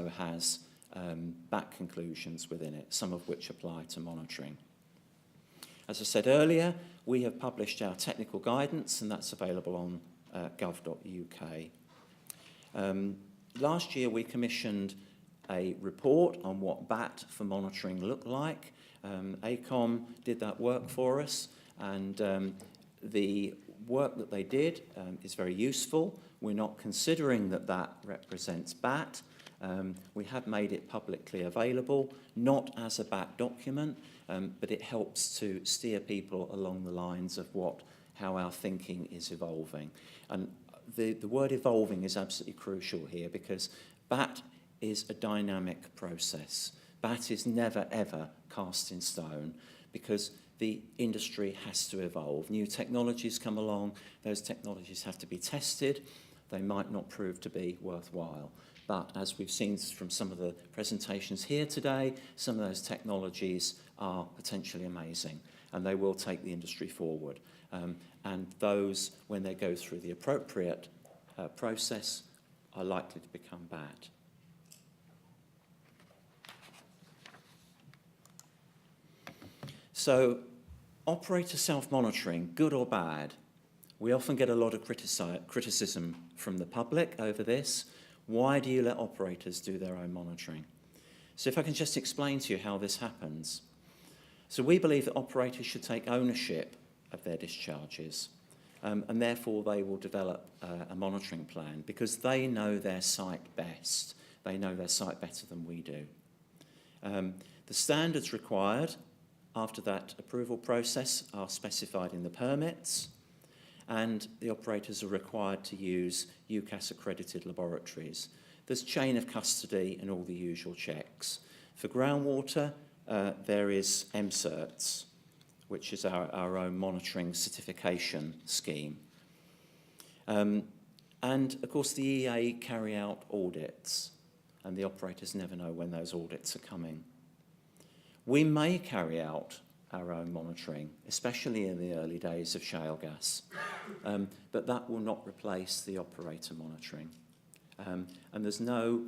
also has back conclusions within it, some of which apply to monitoring. As I said earlier, we have published our technical guidance, and that's available on gov.uk. Last year we commissioned a report on what BAT for monitoring looked like. AECOM did that work for us, and the work that they did is very useful. We're not considering that that represents BAT. We have made it publicly available, not as a BAT document, but it helps to steer people along the lines of how our thinking is evolving. And the word evolving is absolutely crucial here, because BAT is a dynamic process. BAT is never, ever cast in stone, because the industry has to evolve. New technologies come along, those technologies have to be tested. They might not prove to be worthwhile. But as we've seen from some of the presentations here today, some of those technologies are potentially amazing, and they will take the industry forward. And those, when they go through the appropriate process, are likely to become BAT. So, operator self-monitoring, good or bad? We often get a lot of criticism from the public over this. Why do you let operators do their own monitoring? So if I can just explain to you how this happens. So we believe that operators should take ownership of their discharges, and therefore they will develop a monitoring plan, because they know their site best. They know their site better than we do. The standards required after that approval process are specified in the permits, and the operators are required to use UCAS accredited laboratories. There's chain of custody and all the usual checks. For groundwater, there is MCerts, which is our own monitoring certification scheme. And of course the EA carry out audits, and the operators never know when those audits are coming. We may carry out our own monitoring, especially in the early days of shale gas, but that will not replace the operator monitoring. And there's no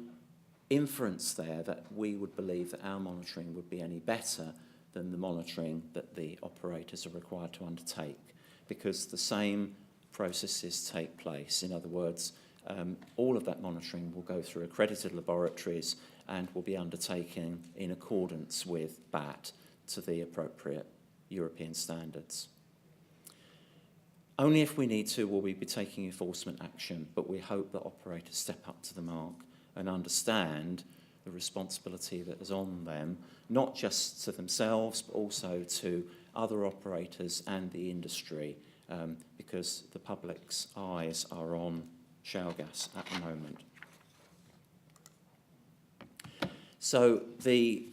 inference there that we would believe that our monitoring would be any better than the monitoring that the operators are required to undertake, because the same processes take place. In other words, all of that monitoring will go through accredited laboratories and will be undertaken in accordance with BAT to the appropriate European standards. Only if we need to will we be taking enforcement action, but we hope that operators step up to the mark and understand the responsibility that is on them, not just to themselves, but also to other operators and the industry, because the public's eyes are on shale gas at the moment. So the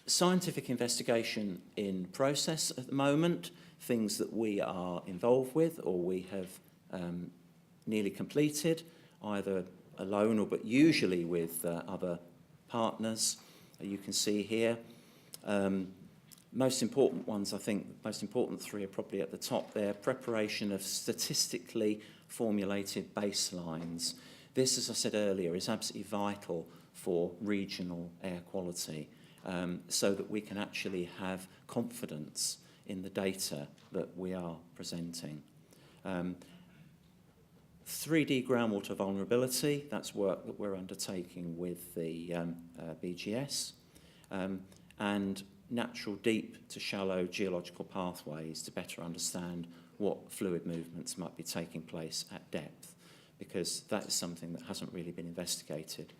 scientific investigation in process at the moment, things that we are involved with or we have nearly completed, either alone or but usually with other partners, you can see here. Most important ones, I think, most important three are probably at the top there. Preparation of statistically formulated baselines. This, as I said earlier, is absolutely vital for regional air quality, so that we can actually have confidence in the data that we are presenting. 3D groundwater vulnerability, that's work that we're undertaking with the BGS, and natural deep to shallow geological pathways to better understand what fluid movements might be taking place at depth, because that is something that hasn't really been investigated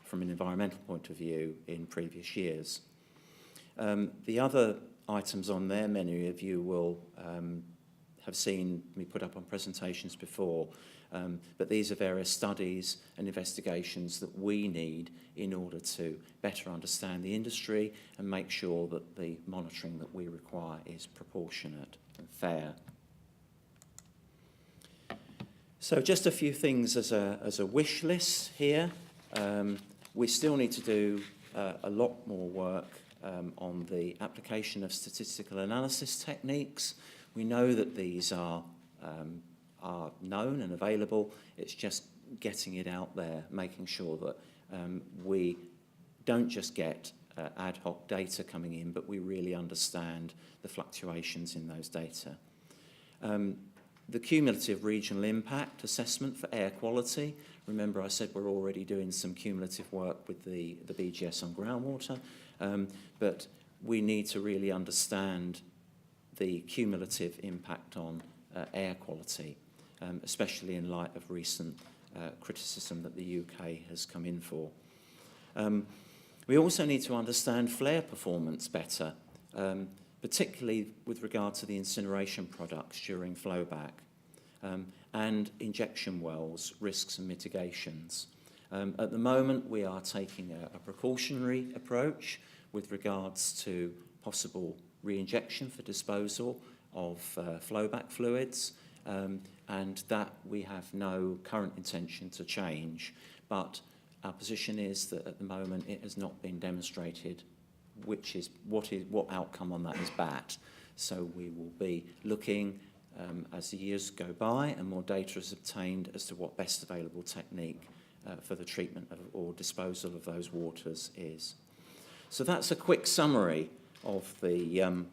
from an environmental point of view in previous years. The other items on there, many of you will have seen me put up on presentations before, but these are various studies and investigations that we need in order to better understand the industry and make sure that the monitoring that we require is proportionate and fair. So just a few things as a wish list here. We still need to do a lot more work on the application of statistical analysis techniques. We know that these are known and available. It's just getting it out there, making sure that we don't just get ad hoc data coming in, but we really understand the fluctuations in those data. The cumulative regional impact assessment for air quality. Remember, I said we're already doing some cumulative work with the BGS on groundwater, but we need to really understand the cumulative impact on air quality, especially in light of recent criticism that the UK has come in for. We also need to understand flare performance better, particularly with regard to the incineration products during flowback, and injection wells, risks and mitigations. At the moment, we are taking a precautionary approach with regards to possible re-injection for disposal of flowback fluids, and that we have no current intention to change. But our position is that at the moment it has not been demonstrated what outcome on that is bad. So we will be looking as the years go by and more data is obtained as to what best available technique for the treatment or disposal of those waters is. So that's a quick summary of the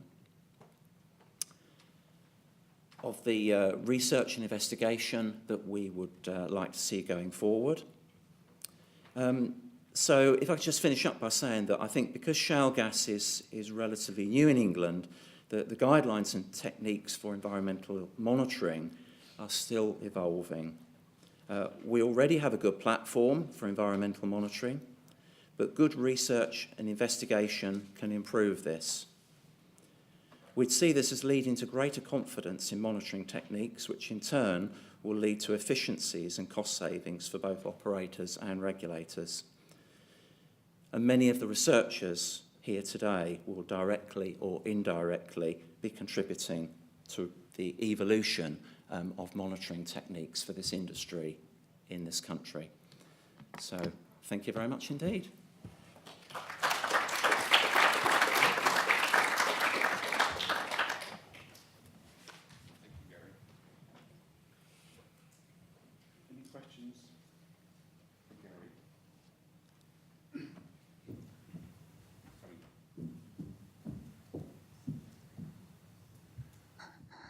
research and investigation that we would like to see going forward. So if I could just finish up by saying that I think because shale gas is relatively new in England, the guidelines and techniques for environmental monitoring are still evolving. We already have a good platform for environmental monitoring, but good research and investigation can improve this. We'd see this as leading to greater confidence in monitoring techniques, which in turn will lead to efficiencies and cost savings for both operators and regulators. And many of the researchers here today will directly or indirectly be contributing to the evolution of monitoring techniques for this industry in this country. So thank you very much indeed.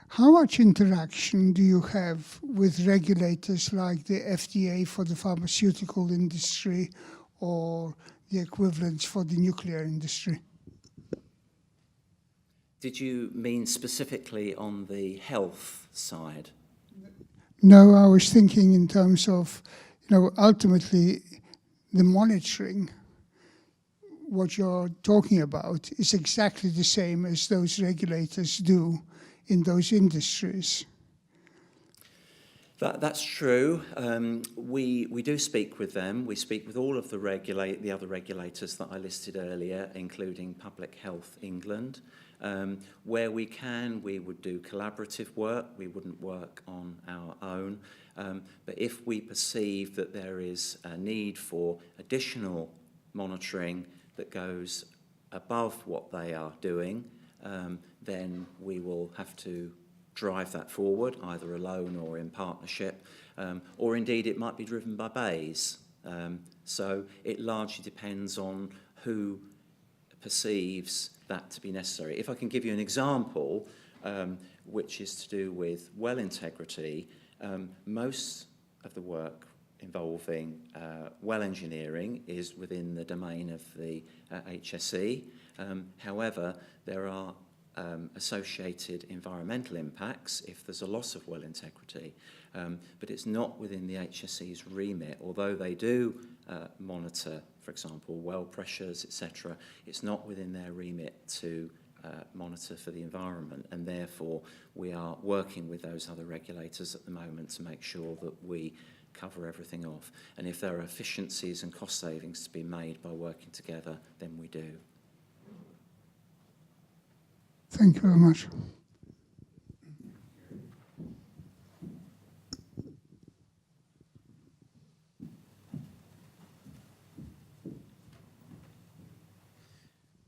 How much interaction do you have with regulators like the FDA for the pharmaceutical industry or the equivalents for the nuclear industry? Did you mean specifically on the health side? No, I was thinking in terms of, ultimately the monitoring. What you're talking about is exactly the same as those regulators do in those industries. That's true. We do speak with them. We speak with all of the other regulators that I listed earlier, including Public Health England. Where we can, we would do collaborative work. We wouldn't work on our own. But if we perceive that there is a need for additional monitoring that goes above what they are doing, then we will have to drive that forward, either alone or in partnership, or indeed it might be driven by BEIS. So it largely depends on who perceives that to be necessary. If I can give you an example, which is to do with well integrity, most of the work involving well engineering is within the domain of the HSE. However, there are associated environmental impacts if there's a loss of well integrity, but it's not within the HSE's remit. Although they do monitor, for example, well pressures, etc., it's not within their remit to monitor for the environment, and therefore we are working with those other regulators at the moment to make sure that we cover everything off. And if there are efficiencies and cost savings to be made by working together, then we do. Thank you very much.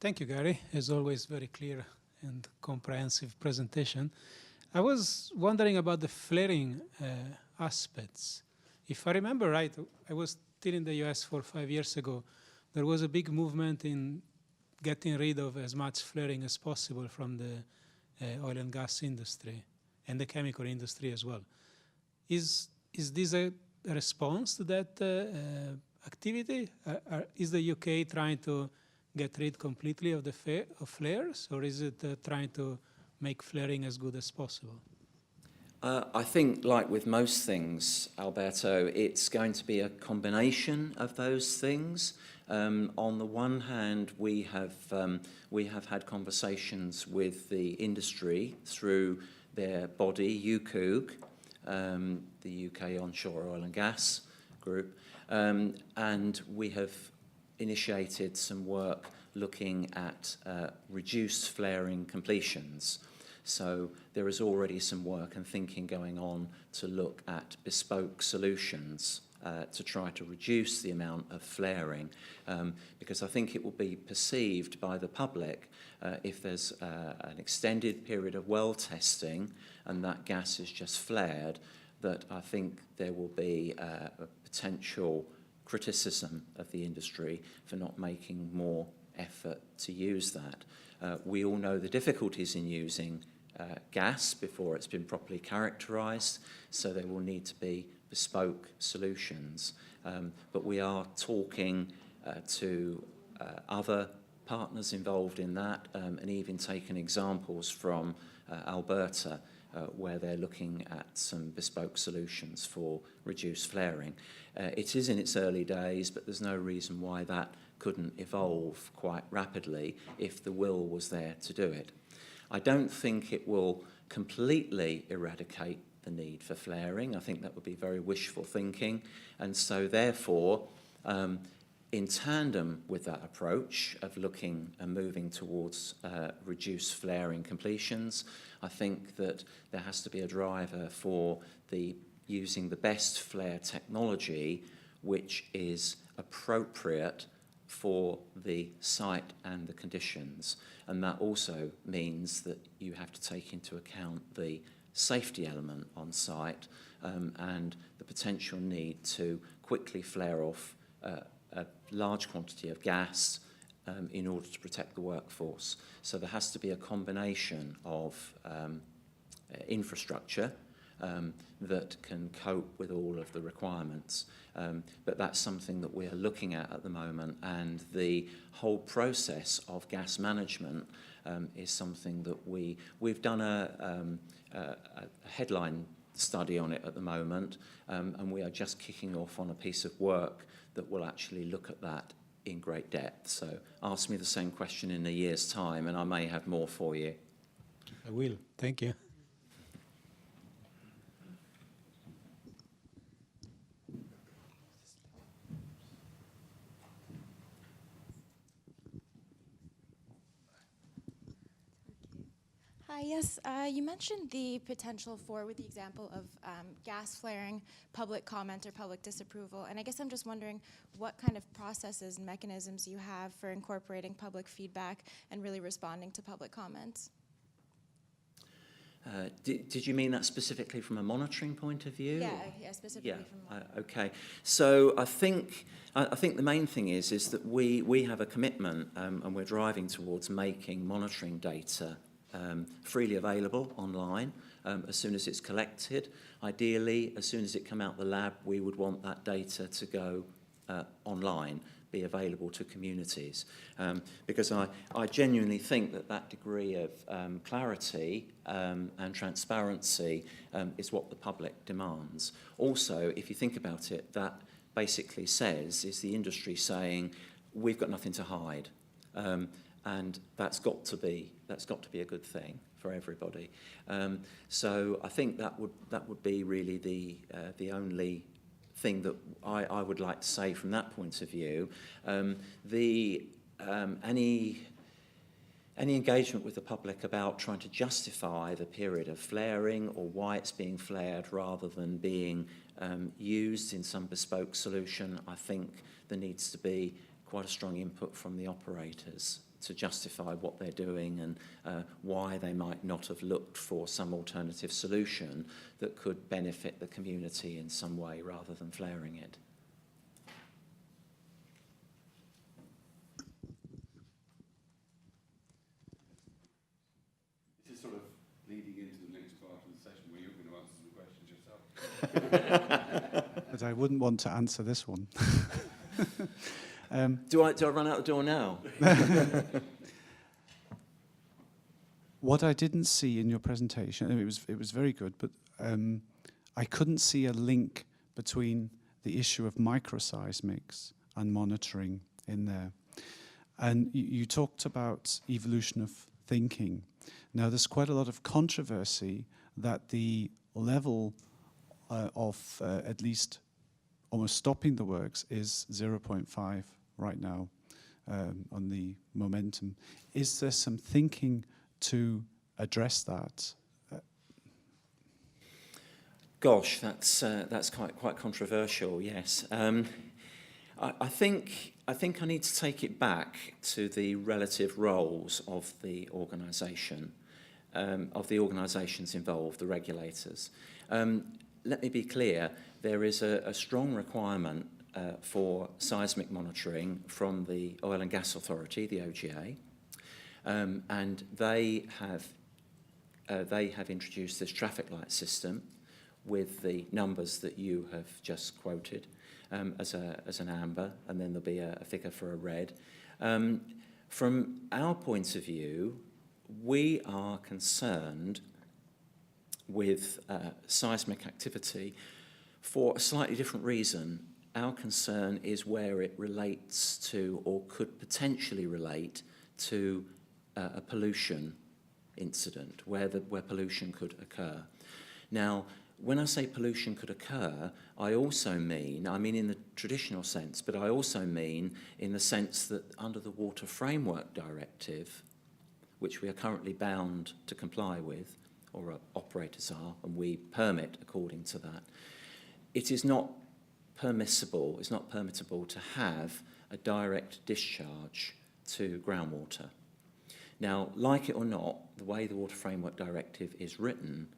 Thank you, Gary. As always, very clear and comprehensive presentation. I was wondering about the flaring aspects. If I remember right, I was still in the US 4 or 5 years ago, there was a big movement in getting rid of as much flaring as possible from the oil and gas industry and the chemical industry as well. Is this a response to that activity? Is the UK trying to get rid completely of the of flares, or is it trying to make flaring as good as possible? I think, like with most things, Alberto, it's going to be a combination of those things. On the one hand, we have had conversations with the industry through their body, UKOOG, the UK Onshore Oil and Gas Group, and we have initiated some work looking at reduced flaring completions. So there is already some work and thinking going on to look at bespoke solutions to try to reduce the amount of flaring, because I think it will be perceived by the public if there's an extended period of well testing and that gas is just flared, that I think there will be a potential criticism of the industry for not making more effort to use that. We all know the difficulties in using gas before it's been properly characterised, so there will need to be bespoke solutions. But we are talking to other partners involved in that, and even taken examples from Alberta, where they're looking at some bespoke solutions for reduced flaring. It is in its early days, but there's no reason why that couldn't evolve quite rapidly if the will was there to do it. I don't think it will completely eradicate the need for flaring. I think that would be very wishful thinking. And so therefore, in tandem with that approach of looking and moving towards reduced flaring completions, I think that there has to be a driver for using the best flare technology which is appropriate for the site and the conditions. And that also means that you have to take into account the safety element on site and the potential need to quickly flare off a large quantity of gas in order to protect the workforce. So there has to be a combination of infrastructure that can cope with all of the requirements. But that's something that we're looking at the moment, and the whole process of gas management is something that we've done a headline study on it at the moment, and we are just kicking off on a piece of work that will actually look at that in great depth. So ask me the same question in a year's time and I may have more for you. I will. Thank you. Hi, yes, you mentioned the potential for, with the example of gas flaring, public comment or public disapproval, and I guess I'm just wondering what kind of processes and mechanisms you have for incorporating public feedback and really responding to public comments. Did you mean that specifically from a monitoring point of view? Yeah, specifically from monitoring. Okay. So I think the main thing is that we have a commitment and we're driving towards making monitoring data freely available online as soon as it's collected. Ideally, as soon as it comes out the lab, we would want that data to go online, be available to communities. Because I genuinely think that degree of clarity and transparency is what the public demands. Also, if you think about it, that basically is the industry saying, we've got nothing to hide. And that's got to be a good thing for everybody. So I think that would be really the only thing that I would like to say from that point of view. Any engagement with the public about trying to justify the period of flaring or why it's being flared rather than being used in some bespoke solution, I think there needs to be quite a strong input from the operators to justify what they're doing and why they might not have looked for some alternative solution that could benefit the community in some way rather than flaring it. But I wouldn't want to answer this one. Do I run out the door now? What I didn't see in your presentation, and it was very good, but I couldn't see a link between the issue of microseismics and monitoring in there. And you talked about evolution of thinking. Now, there's quite a lot of controversy that the level of at least almost stopping the works is 0.5 right now on the momentum. Is there some thinking to address that? Gosh, that's quite controversial. Yes, I think I need to take it back to the relative roles of the organisation, of the organisations involved, the regulators. Let me be clear: there is a strong requirement for seismic monitoring from the Oil and Gas Authority, the OGA, and they have introduced this traffic light system with the numbers that you have just quoted as an amber, and then there'll be a figure for a red. From our point of view, we are concerned with seismic activity for a slightly different reason. Our concern is where it relates to, or could potentially relate to, a pollution incident, where pollution could occur. Now, when I say pollution could occur, I mean in the traditional sense, but I also mean in the sense that under the Water Framework Directive, which we are currently bound to comply with, or operators are, and we permit according to that, it is not permissible to have a direct discharge to groundwater. Now, like it or not, the way the Water Framework Directive is written,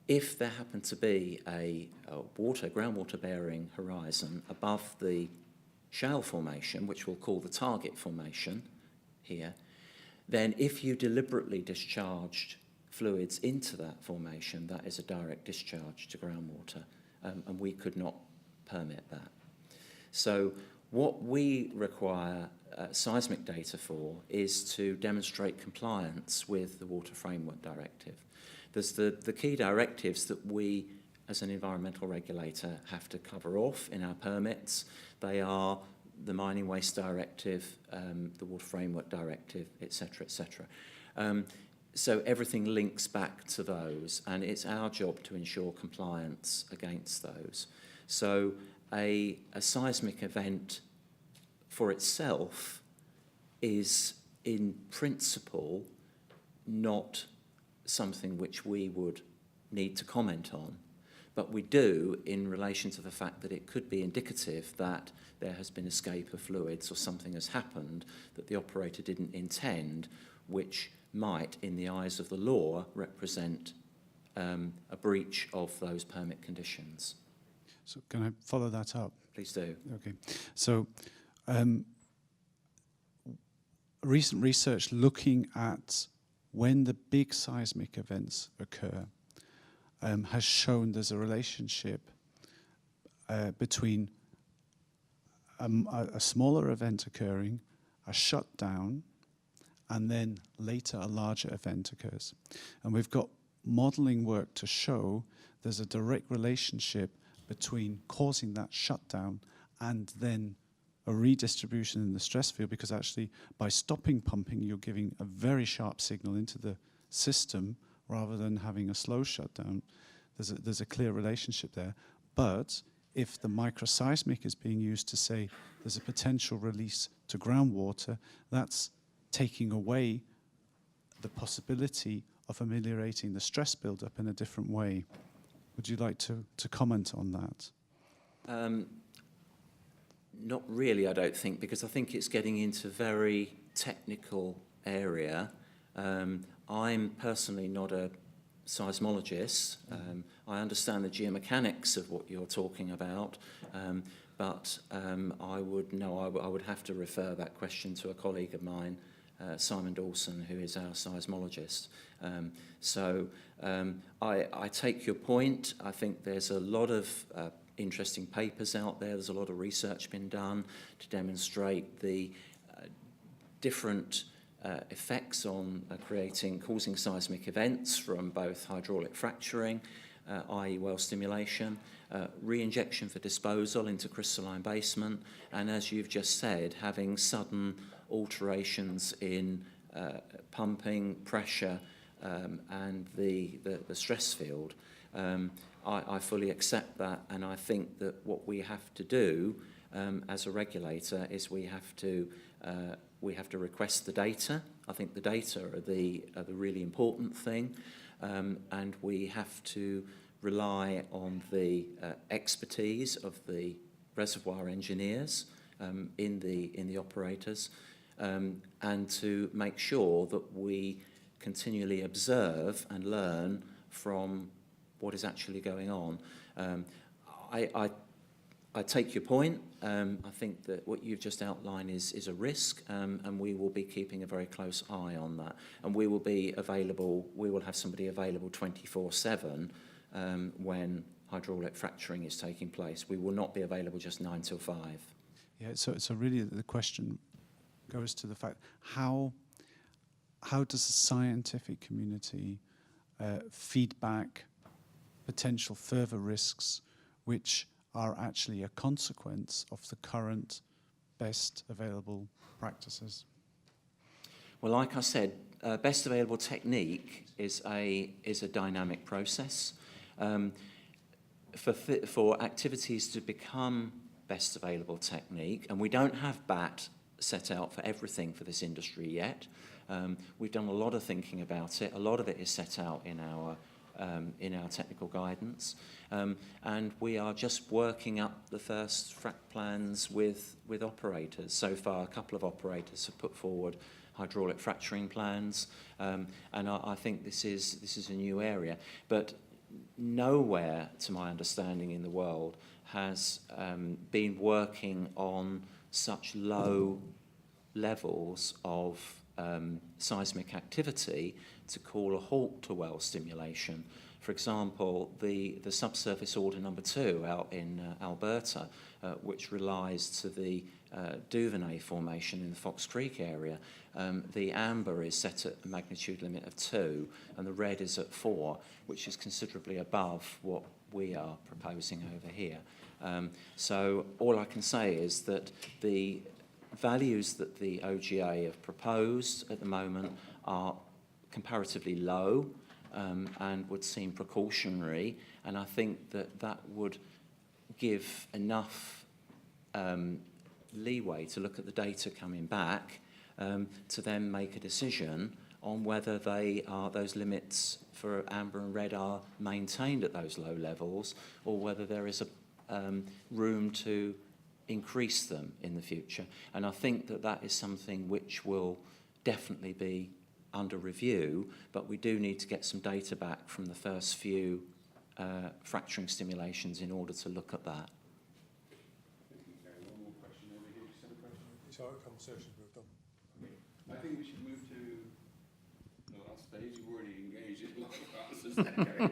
if there happened to be a groundwater-bearing horizon above the shale formation, which we'll call the target formation here, then if you deliberately discharged fluids into that formation, that is a direct discharge to groundwater, and we could not permit that. So what we require seismic data for is to demonstrate compliance with the Water Framework Directive. There's the key directives that we, as an environmental regulator, have to cover off in our permits. They are the Mining Waste Directive, the Water Framework Directive, etc., etc. So everything links back to those, and it's our job to ensure compliance against those. So a seismic event for itself is, in principle, not something which we would need to comment on, but we do in relation to the fact that it could be indicative that there has been escape of fluids or something has happened that the operator didn't intend, which might, in the eyes of the law, represent a breach of those permit conditions. So can I follow that up? Please do. Okay. So recent research looking at when the big seismic events occur has shown there's a relationship between a smaller event occurring, a shutdown, and then later a larger event occurs. And we've got modelling work to show there's a direct relationship between causing that shutdown and then a redistribution in the stress field, because actually by stopping pumping you're giving a very sharp signal into the system rather than having a slow shutdown. There's a clear relationship there. But if the microseismic is being used to say there's a potential release to groundwater, that's taking away the possibility of ameliorating the stress buildup in a different way. Would you like to comment on that? Not really, I don't think, because I think it's getting into very technical area. I'm personally not a seismologist. I understand the geomechanics of what you're talking about, but I would have to refer that question to a colleague of mine Simon Dawson, who is our seismologist. I take your point. I think there's a lot of interesting papers out there. There's a lot of research been done to demonstrate the different effects on causing seismic events from both hydraulic fracturing, i.e. well stimulation, re-injection for disposal into crystalline basement, and as you've just said, having sudden alterations in pumping, pressure, and the stress field. I fully accept that, and I think that what we have to do as a regulator is we have to request the data. I think the data are the really important thing, and we have to rely on the expertise of the reservoir engineers in the operators, and to make sure that we continually observe and learn from what is actually going on. I take your point. I think that what you've just outlined is a risk, and we will be keeping a very close eye on that. And we will be available, we will have somebody available 24/7 when hydraulic fracturing is taking place. We will not be available just 9 till 5. Yeah, so really the question goes to the fact, how does the scientific community feed back potential further risks which are actually a consequence of the current best available practices? Well, like I said, best available technique is a dynamic process. For activities to become best available technique, and we don't have BAT set out for everything for this industry yet. We've done a lot of thinking about it. A lot of it is set out in our technical guidance, and we are just working up the first frac plans with operators. So far, a couple of operators have put forward hydraulic fracturing plans, and I think this is a new area. But nowhere, to my understanding, in the world has been working on such low levels of seismic activity to call a halt to well stimulation. For example, the subsurface order number 2 out in Alberta, which relies to the Duvernay formation in the Fox Creek area, the amber is set at a magnitude limit of 2 and the red is at 4, which is considerably above what we are proposing over here. So all I can say is that the values that the OGA have proposed at the moment are comparatively low and would seem precautionary, and I think that would give enough leeway to look at the data coming back to then make a decision on whether those limits for amber and red are maintained at those low levels, or whether there is a room to increase them in the future. And I think that is something which will definitely be under review, but we do need to get some data back from the first few fracturing stimulations in order to look at that. One more question over here. Just have a question. It's our conversation moved on. Okay. I think we should move to the last stage. You've already engaged in a lot of answers there.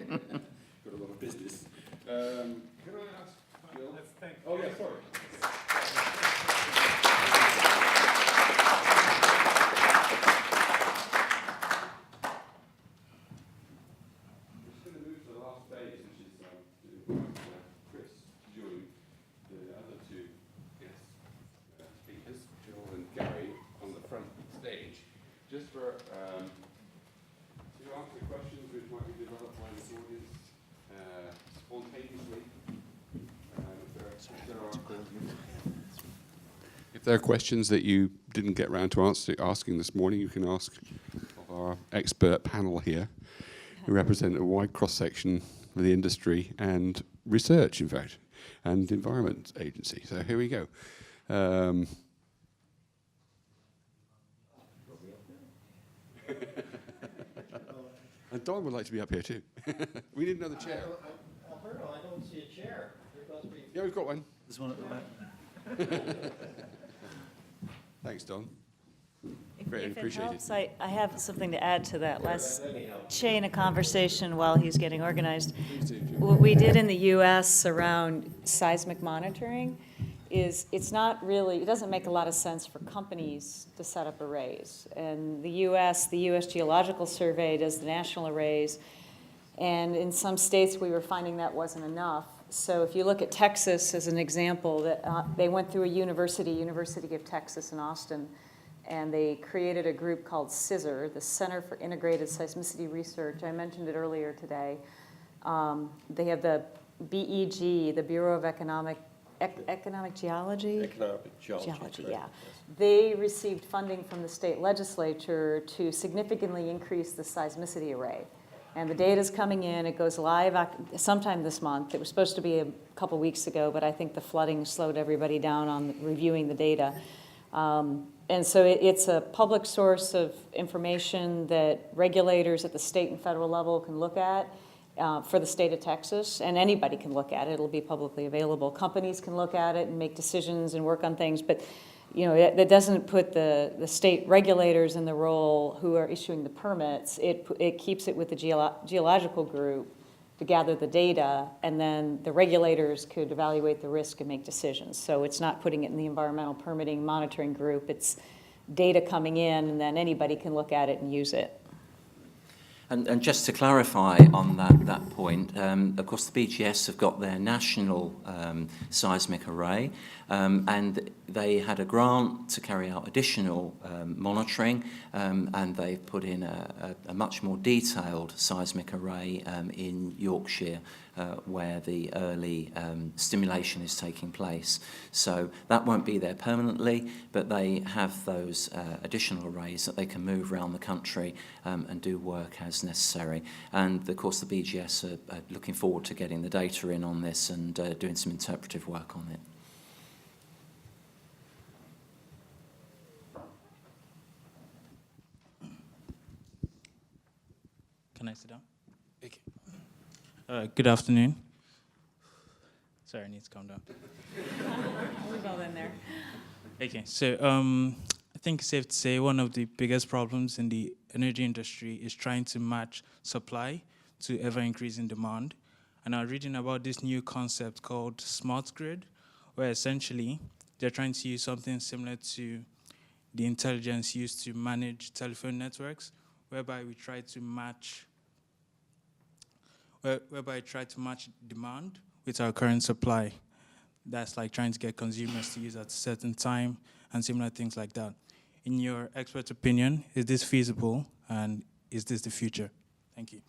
Got a lot of business. Can I ask Jill? Oh, yeah, sorry. Just for to answer questions which might be developed by this audience spontaneously. If there are questions that you didn't get around to asking this morning, you can ask of our expert panel here, who represent a wide cross-section of the industry and research, in fact, and environment agency. So here we go. And Don would like to be up here too. We need another chair. Alberto, I don't see a chair. There must be. Yeah, we've got one. There's one at the back. Thanks, Don. If Greatly If it appreciated. helps, I have something to add to that last chain of conversation while he's getting organized. What we did in the US around seismic monitoring is it's not really, it doesn't make a lot of sense for companies to set up arrays. And the US Geological Survey does the national arrays, and in some states we were finding that wasn't enough. So if you look at Texas as an example, that they went through a University of Texas in Austin, and they created a group called CISR, the Center for Integrated Seismicity Research. I mentioned it earlier today. They have the BEG, the Bureau of Economic Geology? Economic geology. Yeah. They received funding from the state legislature to significantly increase the seismicity array. And the data's coming in, it goes live sometime this month. It was supposed to be a couple weeks ago, but I think the flooding slowed everybody down on reviewing the data. And so it's a public source of information that regulators at the state and federal level can look at for the state of Texas, and anybody can look at it. It'll be publicly available. Companies can look at it and make decisions and work on things, but you know, that doesn't put the state regulators in the role who are issuing the permits. It keeps it with the geological group to gather the data, and then the regulators could evaluate the risk and make decisions. So it's not putting it in the environmental permitting monitoring group. It's data coming in, and then anybody can look at it and use it. And just to clarify on that point, of course the BGS have got their national seismic array, and they had a grant to carry out additional monitoring, and they've put in a much more detailed seismic array in Yorkshire, where the early stimulation is taking place. So that won't be there permanently, but they have those additional arrays that they can move around the country and do work as necessary. And of course the BGS are looking forward to getting the data in on this and doing some interpretive work on it. Can I sit down? Okay. Good afternoon. Sorry, I need to calm down. We've all been there. Okay, so I think it's safe to say one of the biggest problems in the energy industry is trying to match supply to ever-increasing demand. And I'm reading about this new concept called smart grid, where essentially they're trying to use something similar to the intelligence used to manage telephone networks, whereby we try to match demand with our current supply. That's like trying to get consumers to use at a certain time and similar things like that. In your expert opinion, is this feasible and is this the future? Thank you.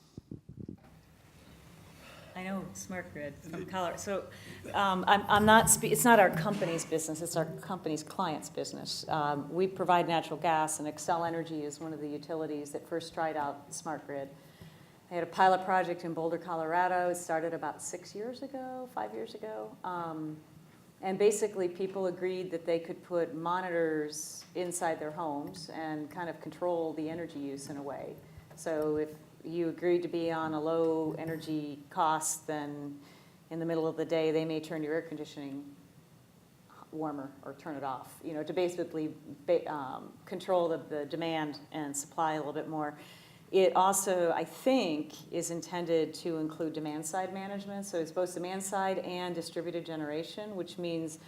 I know smart grid from Colorado. So I'm not. It's not our company's business. It's our company's client's business. We provide natural gas, and Xcel Energy is one of the utilities that first tried out smart grid. They had a pilot project in Boulder, Colorado. It started about 5 years ago. And basically people agreed that they could put monitors inside their homes and kind of control the energy use in a way. So if you agreed to be on a low energy cost, then in the middle of the day they may turn your air conditioning warmer or turn it off, you know, to basically control the demand and supply a little bit more. It also, I think, is intended to include demand-side management. So it's both demand-side and distributed generation, which means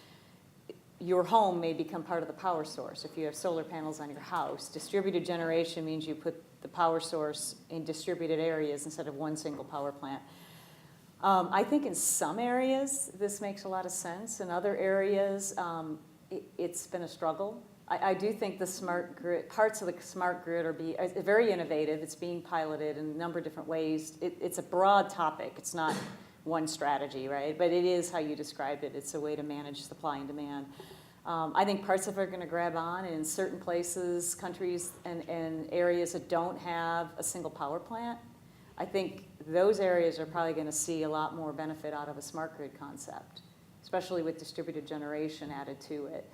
your home may become part of the power source. If you have solar panels on your house, distributed generation means you put the power source in distributed areas instead of one single power plant. I think in some areas this makes a lot of sense. In other areas, it's been a struggle. I do think the smart grid, parts of the smart grid are very innovative. It's being piloted in a number of different ways. It's a broad topic. It's not one strategy, right? But it is how you described it. It's a way to manage supply and demand. I think parts of it are going to grab on, and in certain places, countries, and areas that don't have a single power plant, I think those areas are probably going to see a lot more benefit out of a smart grid concept, especially with distributed generation added to it.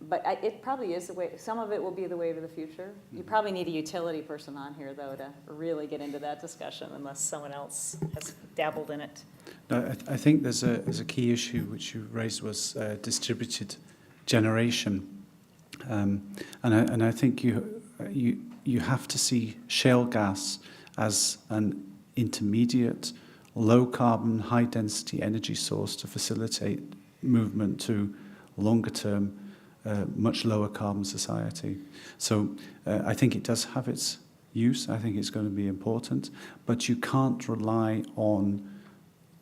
But it probably is the way. Some of it will be the wave of the future. You probably need a utility person on here, though, to really get into that discussion, unless someone else has dabbled in it. No, I think there's a key issue which you raised was distributed generation. And I think you have to see shale gas as an intermediate, low-carbon, high-density energy source to facilitate movement to longer-term, much lower carbon society. So I think it does have its use. I think it's going to be important, but you can't rely on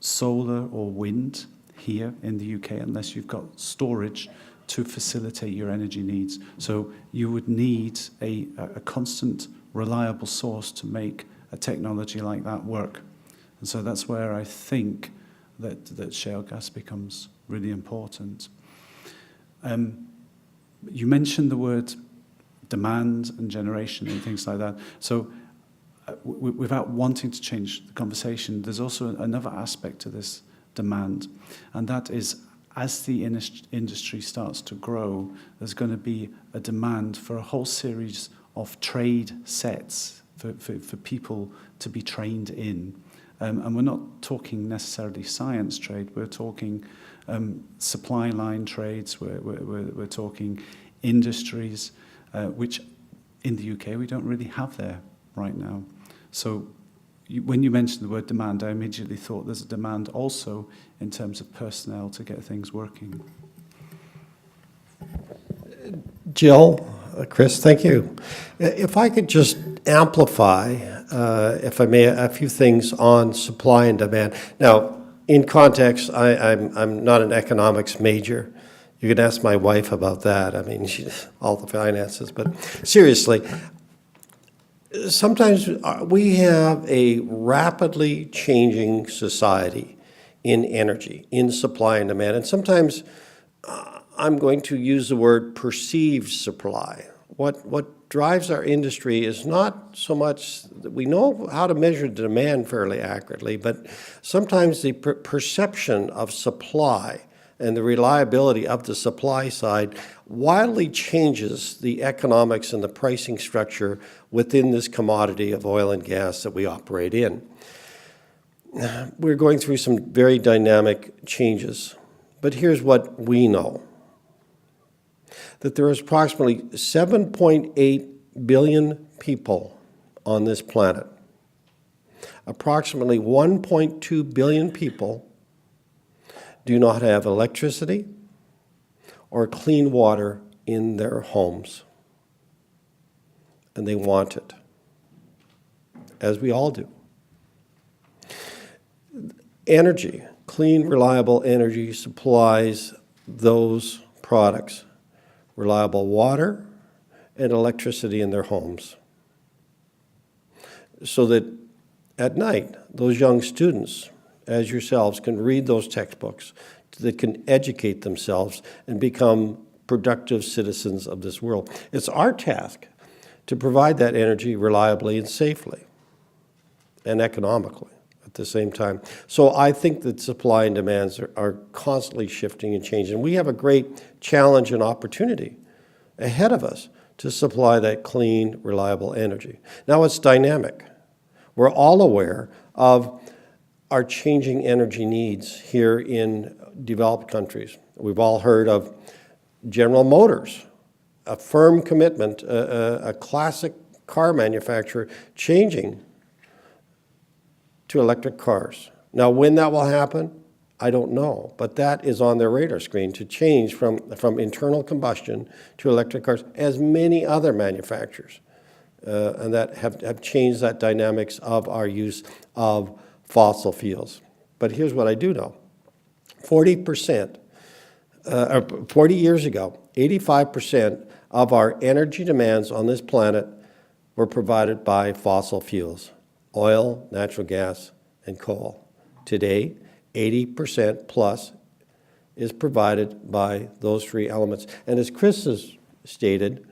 solar or wind here in the UK unless you've got storage to facilitate your energy needs. So you would need a constant, reliable source to make a technology like that work. And so that's where I think that shale gas becomes really important. You mentioned the word demand and generation and things like that. So without wanting to change the conversation, there's also another aspect to this demand, and that is as the industry starts to grow, there's going to be a demand for a whole series of trade sets for people to be trained in. And we're not talking necessarily science trade, we're talking supply line trades, we're talking industries, which in the UK we don't really have there right now. So when you mentioned the word demand, I immediately thought there's a demand also in terms of personnel to get things working. Jill, Chris, thank you. If I could just amplify, if I may, a few things on supply and demand. Now, in context, I'm not an economics major. You can ask my wife about that. I mean, she's all the finances. But seriously, sometimes we have a rapidly changing society in energy, in supply and demand. And sometimes I'm going to use the word perceived supply. What drives our industry is not so much that we know how to measure the demand fairly accurately, but sometimes the perception of supply and the reliability of the supply side wildly changes the economics and the pricing structure within this commodity of oil and gas that we operate in. We're going through some very dynamic changes, but here's what we know. That there is approximately 7.8 billion people on this planet. Approximately 1.2 billion people do not have electricity or clean water in their homes. And they want it, as we all do. Energy, clean, reliable energy supplies those products. Reliable water and electricity in their homes. So that at night, those young students, as yourselves, can read those textbooks that can educate themselves and become productive citizens of this world. It's our task to provide that energy reliably and safely and economically at the same time. So I think that supply and demands are constantly shifting and changing. We have a great challenge and opportunity ahead of us to supply that clean, reliable energy. Now it's dynamic. We're all aware of our changing energy needs here in developed countries. We've all heard of General Motors, a firm commitment, a classic car manufacturer changing to electric cars. Now, when that will happen, I don't know, but that is on their radar screen to change from internal combustion to electric cars, as many other manufacturers, and that have changed that dynamics of our use of fossil fuels. But here's what I do know. 40 years ago, 85% of our energy demands on this planet were provided by fossil fuels, oil, natural gas, and coal. Today, 80% plus is provided by those three elements. And as Chris has stated,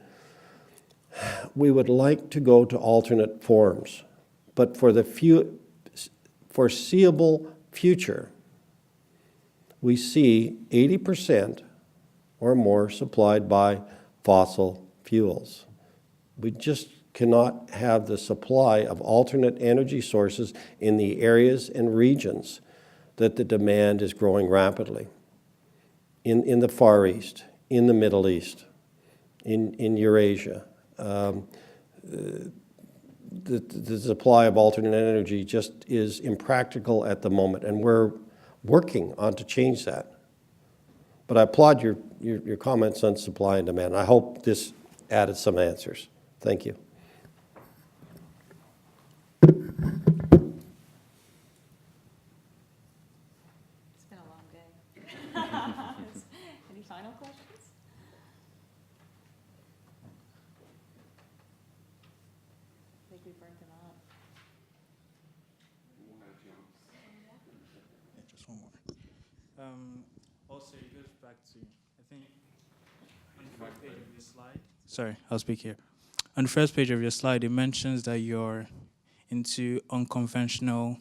we would like to go to alternate forms, but for the foreseeable future, we see 80% or more supplied by fossil fuels. We just cannot have the supply of alternate energy sources in the areas and regions that the demand is growing rapidly. In the Far East, in the Middle East, in Eurasia. The supply of alternate energy just is impractical at the moment, and we're working on to change that. But I applaud your comments on supply and demand. I hope this added some answers. Thank you. It's been a long day. Any final questions? I think we burned them up. Yeah, just one more. Also, it goes back to, I think, on the first page of your slide. Sorry, I'll speak here. On the first page of your slide, it mentions that you're into unconventional.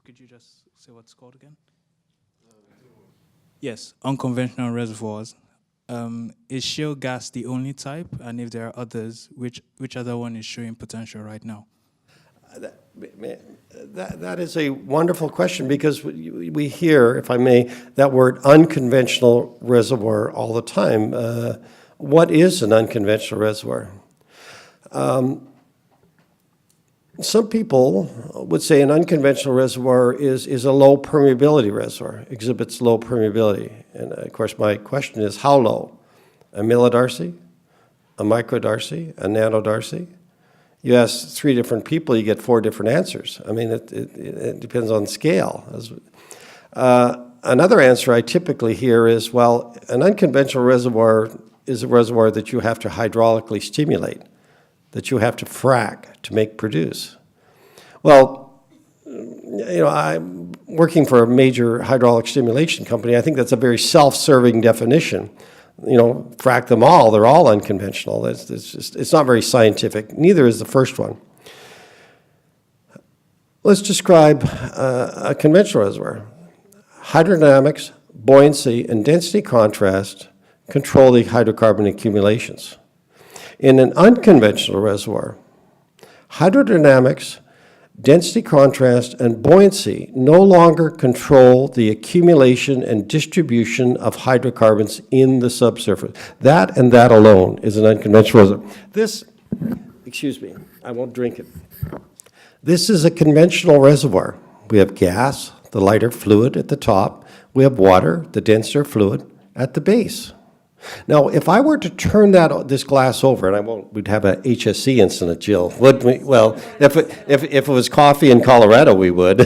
Could you just say what's called again? Yes, unconventional reservoirs. Is shale gas the only type? And if there are others, which other one is showing potential right now? That is a wonderful question, because we hear, if I may, that word unconventional reservoir all the time. What is an unconventional reservoir? Some people would say an unconventional reservoir is a low permeability reservoir, exhibits low permeability. And of course, my question is, how low? A millidarcy, a microdarcy, a nanodarcy? You ask 3 different people, you get 4 different answers. I mean, it depends on scale. Another answer I typically hear is, well, an unconventional reservoir is a reservoir that you have to hydraulically stimulate, that you have to frack to produce. Well, you know, I'm working for a major hydraulic stimulation company. I think that's a very self-serving definition. You know, frack them all, they're all unconventional. It's not very scientific. Neither is the first one. Let's describe a conventional reservoir. Hydrodynamics, buoyancy, and density contrast control the hydrocarbon accumulations. In an unconventional reservoir, hydrodynamics, density contrast, and buoyancy no longer control the accumulation and distribution of hydrocarbons in the subsurface. That and that alone is an unconventional reservoir. This, excuse me, I won't drink it. This is a conventional reservoir. We have gas, the lighter fluid at the top. We have water, the denser fluid, at the base. Now, if I were to turn this glass over, and we'd have a HSC incident, Jill, would we? Well, if it was coffee in Colorado, we would.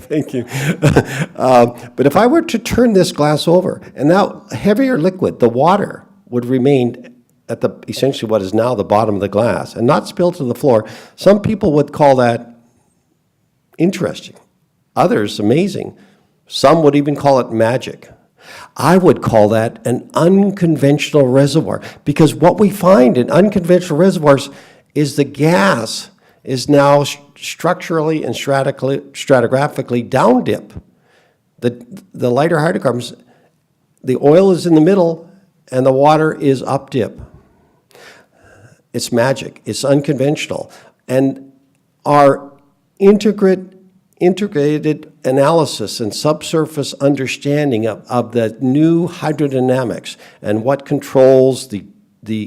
Thank you. But if I were to turn this glass over, and now heavier liquid, the water, would remain at essentially what is now the bottom of the glass and not spill to the floor, some people would call that interesting. Others, amazing. Some would even call it magic. I would call that an unconventional reservoir, because what we find in unconventional reservoirs is the gas is now structurally and stratigraphically down dip. The lighter hydrocarbons, the oil is in the middle and the water is up dip. It's magic. It's unconventional. And our integrated analysis and subsurface understanding of the new hydrodynamics and what controls the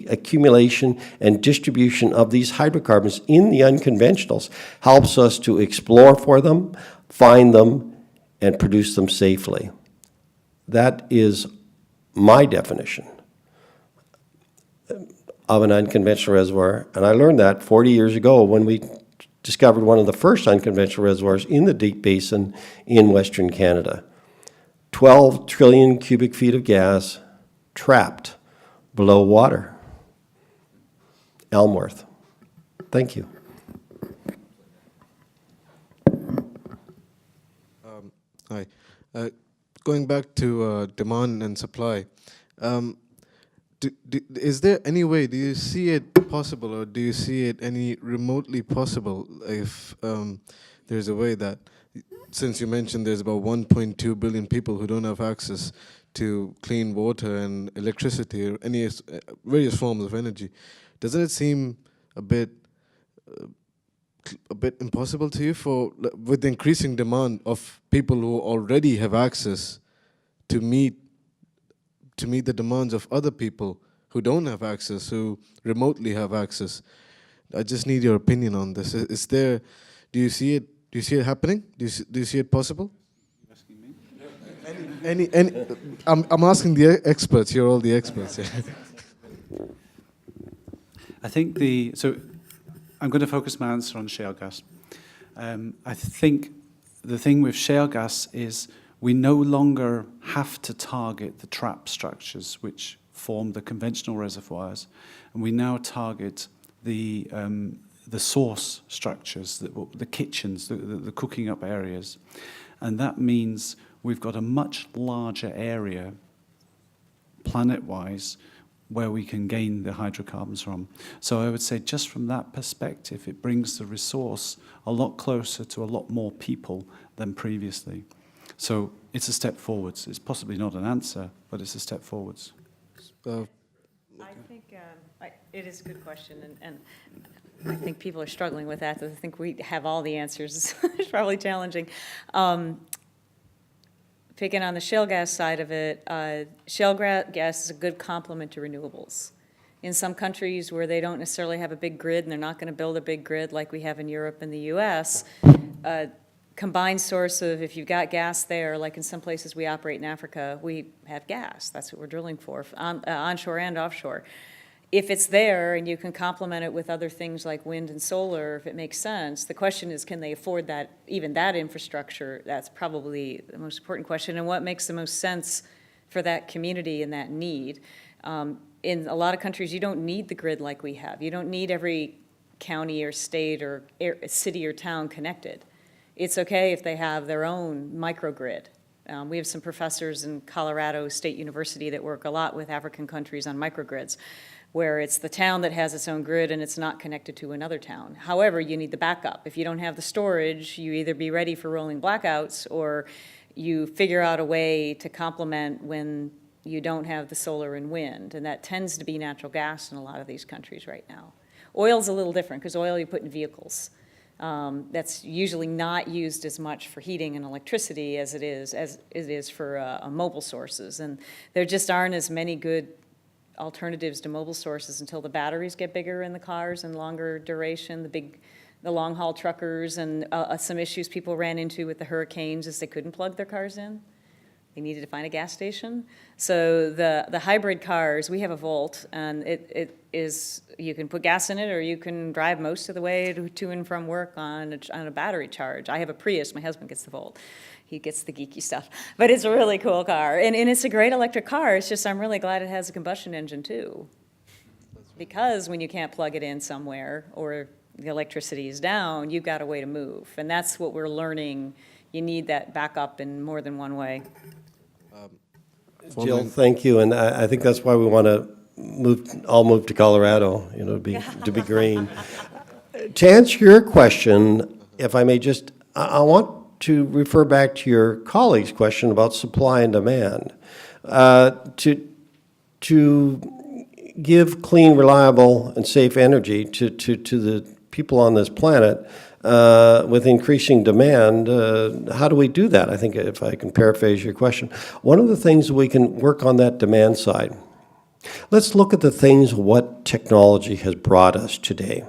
accumulation and distribution of these hydrocarbons in the unconventionals helps us to explore for them, find them, and produce them safely. That is my definition of an unconventional reservoir, and I learned that 40 years ago when we discovered one of the first unconventional reservoirs in the Deep Basin in Western Canada. 12 trillion cubic feet of gas trapped below water. Elmworth. Thank you. Hi. Going back to demand and supply, is there any way, do you see it possible, or do you see it any remotely possible if there's a way that, since you mentioned there's about 1.2 billion people who don't have access to clean water and electricity or any various forms of energy, doesn't it seem a bit impossible to you with the increasing demand of people who already have access to meet the demands of other people who don't have access, who remotely have access. I just need your opinion on this. Is there? Do you see it? Do you see it happening? Do you see it possible? I'm asking the experts. You're all the experts. I think so I'm going to focus my answer on shale gas. I think the thing with shale gas is we no longer have to target the trap structures which form the conventional reservoirs, and we now target the source structures, the kitchens, the cooking up areas, and that means we've got a much larger area, planet-wise, where we can gain the hydrocarbons from. So I would say just from that perspective, it brings the resource a lot closer to a lot more people than previously. So it's a step forwards. It's possibly not an answer, but it's a step forwards. I think it is a good question, and I think people are struggling with that. I think we have all the answers. It's probably challenging. Picking on the shale gas side of it, shale gas is a good complement to renewables. In some countries where they don't necessarily have a big grid and they're not going to build a big grid like we have in Europe and the US, combined source of, if you've got gas there, like in some places we operate in Africa, we have gas. That's what we're drilling for, onshore and offshore. If it's there and you can complement it with other things like wind and solar, if it makes sense, the question is, can they afford that, even that infrastructure? That's probably the most important question. And what makes the most sense for that community and that need? In a lot of countries, you don't need the grid like we have. You don't need every county or state or city or town connected. It's okay if they have their own microgrid. We have some professors in Colorado State University that work a lot with African countries on microgrids, where it's the town that has its own grid and it's not connected to another town. However, you need the backup. If you don't have the storage, you either be ready for rolling blackouts or you figure out a way to complement when you don't have the solar and wind, and that tends to be natural gas in a lot of these countries right now. Oil's a little different, because oil you put in vehicles. That's usually not used as much for heating and electricity as it is for mobile sources, and there just aren't as many good alternatives to mobile sources until the batteries get bigger in the cars and longer duration. The long haul truckers, and some issues people ran into with the hurricanes is they couldn't plug their cars in. They needed to find a gas station. So the hybrid cars, we have a Volt, and it is, you can put gas in it or you can drive most of the way to and from work on a battery charge. I have a Prius, my husband gets the Volt. He gets the geeky stuff. But it's a really cool car. And it's a great electric car. It's just I'm really glad it has a combustion engine too. Because when you can't plug it in somewhere or the electricity is down, you've got a way to move. And that's what we're learning. You need that backup in more than one way. Jill, thank you. And I think that's why we want to all move to Colorado, to be green. To answer your question, if I may just, I want to refer back to your colleague's question about supply and demand. To give clean, reliable, and safe energy to the people on this planet with increasing demand, how do we do that? I think if I can paraphrase your question, one of the things we can work on that demand side. Let's look at the things what technology has brought us today.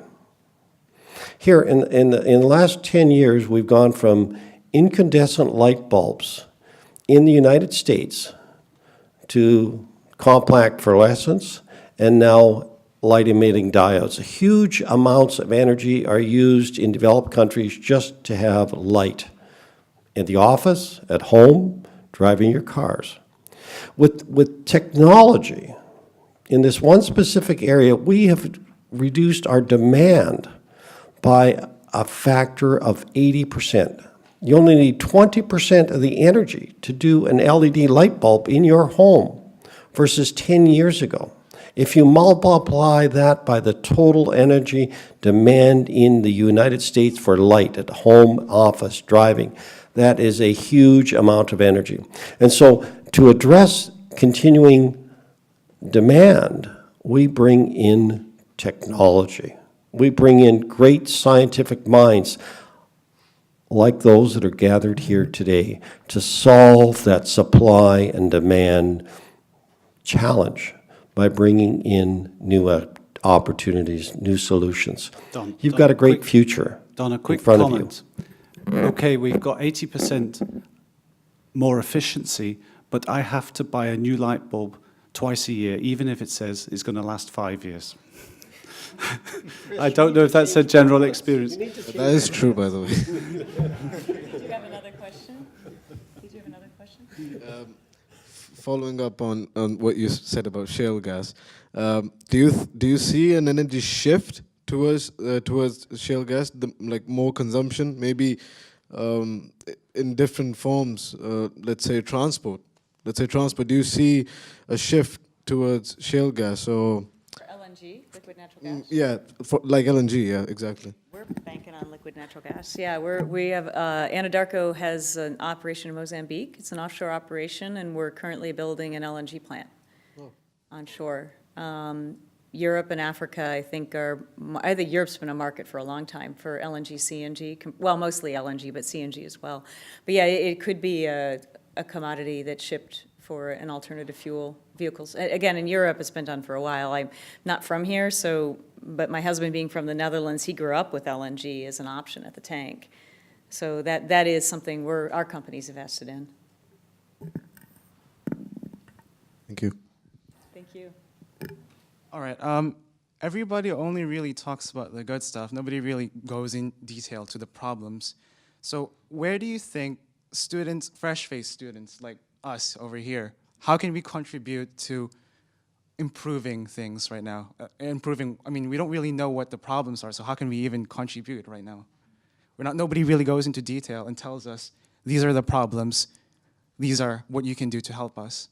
Here, in the last 10 years, we've gone from incandescent light bulbs in the United States to compact fluorescents, and now light-emitting diodes. Huge amounts of energy are used in developed countries just to have light in the office, at home, driving your cars. With technology, in this one specific area, we have reduced our demand by a factor of 80%. You only need 20% of the energy to do an LED light bulb in your home versus 10 years ago. If you multiply that by the total energy demand in the United States for light at home, office, driving, that is a huge amount of energy. And so to address continuing demand, we bring in technology. We bring in great scientific minds like those that are gathered here today to solve that supply and demand challenge. by bringing in new opportunities, new solutions. You've Don, got a great future Don, a quick in front comment. Okay, we've got 80% more efficiency, but I have to buy a new light bulb twice a year, even if it says it's going to last 5 years. I don't know if that's a general experience. That is true, by the way. Did you have another question? Did you have another question? Following up on what you said about shale gas, do you see an energy shift towards shale gas, like more consumption, maybe in different forms? Let's say transport. Do you see a shift towards shale gas or? For LNG, liquid natural gas? Yeah, like LNG. Yeah, exactly. We're banking on liquid natural gas. Yeah, we have, Anadarko has an operation in Mozambique. It's an offshore operation, and we're currently building an LNG plant onshore. Europe and Africa, I think Europe's been a market for a long time for LNG, CNG, well, mostly LNG, but CNG as well. But yeah, it could be a commodity that's shipped for an alternative fuel vehicles. Again, in Europe, it's been done for a while. I'm not from here, but my husband being from the Netherlands, he grew up with LNG as an option at the tank. So that is something our company's invested in. Thank you. Thank you. All right. Everybody only really talks about the good stuff. Nobody really goes in detail to the problems. So where do you think students, fresh-faced students like us over here, how can we contribute to improving things right now? I mean, we don't really know what the problems are, so how can we even contribute right now? Nobody really goes into detail and tells us, these are the problems, these are what you can do to help us.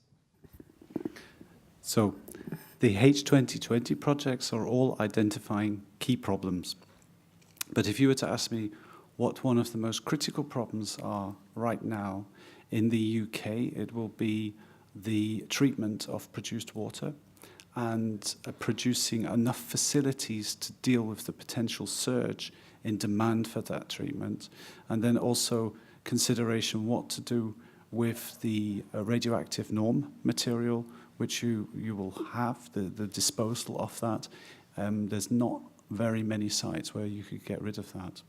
So the H2020 projects are all identifying key problems. But if you were to ask me what one of the most critical problems are right now in the UK, it will be the treatment of produced water and producing enough facilities to deal with the potential surge in demand for that treatment, and then also consideration what to do with the radioactive norm material, which you will have, the disposal of that. There's not very many sites where you could get rid of that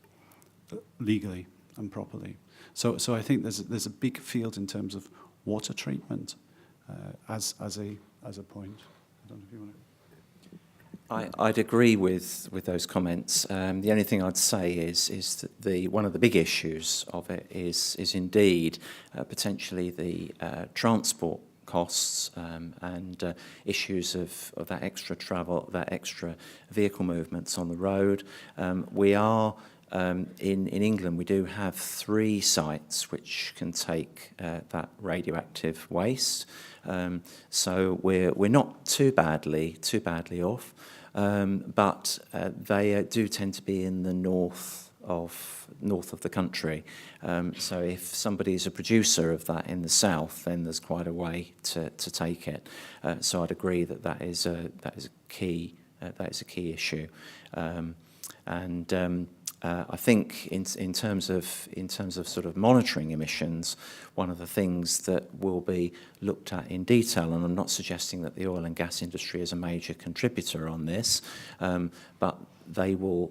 legally and properly. So I think there's a big field in terms of water treatment as a point. I don't know if you want to. I'd agree with those comments. The only thing I'd say is that one of the big issues of it is indeed potentially the transport costs and issues of that extra travel, that extra vehicle movements on the road. We are in England, we do have 3 sites which can take that radioactive waste. So we're not too badly off. But they do tend to be in the north of the country. So if somebody is a producer of that in the south, then there's quite a way to take it. So I'd agree that is a key issue. I think in terms of sort of monitoring emissions, one of the things that will be looked at in detail, and I'm not suggesting that the oil and gas industry is a major contributor on this, but they will,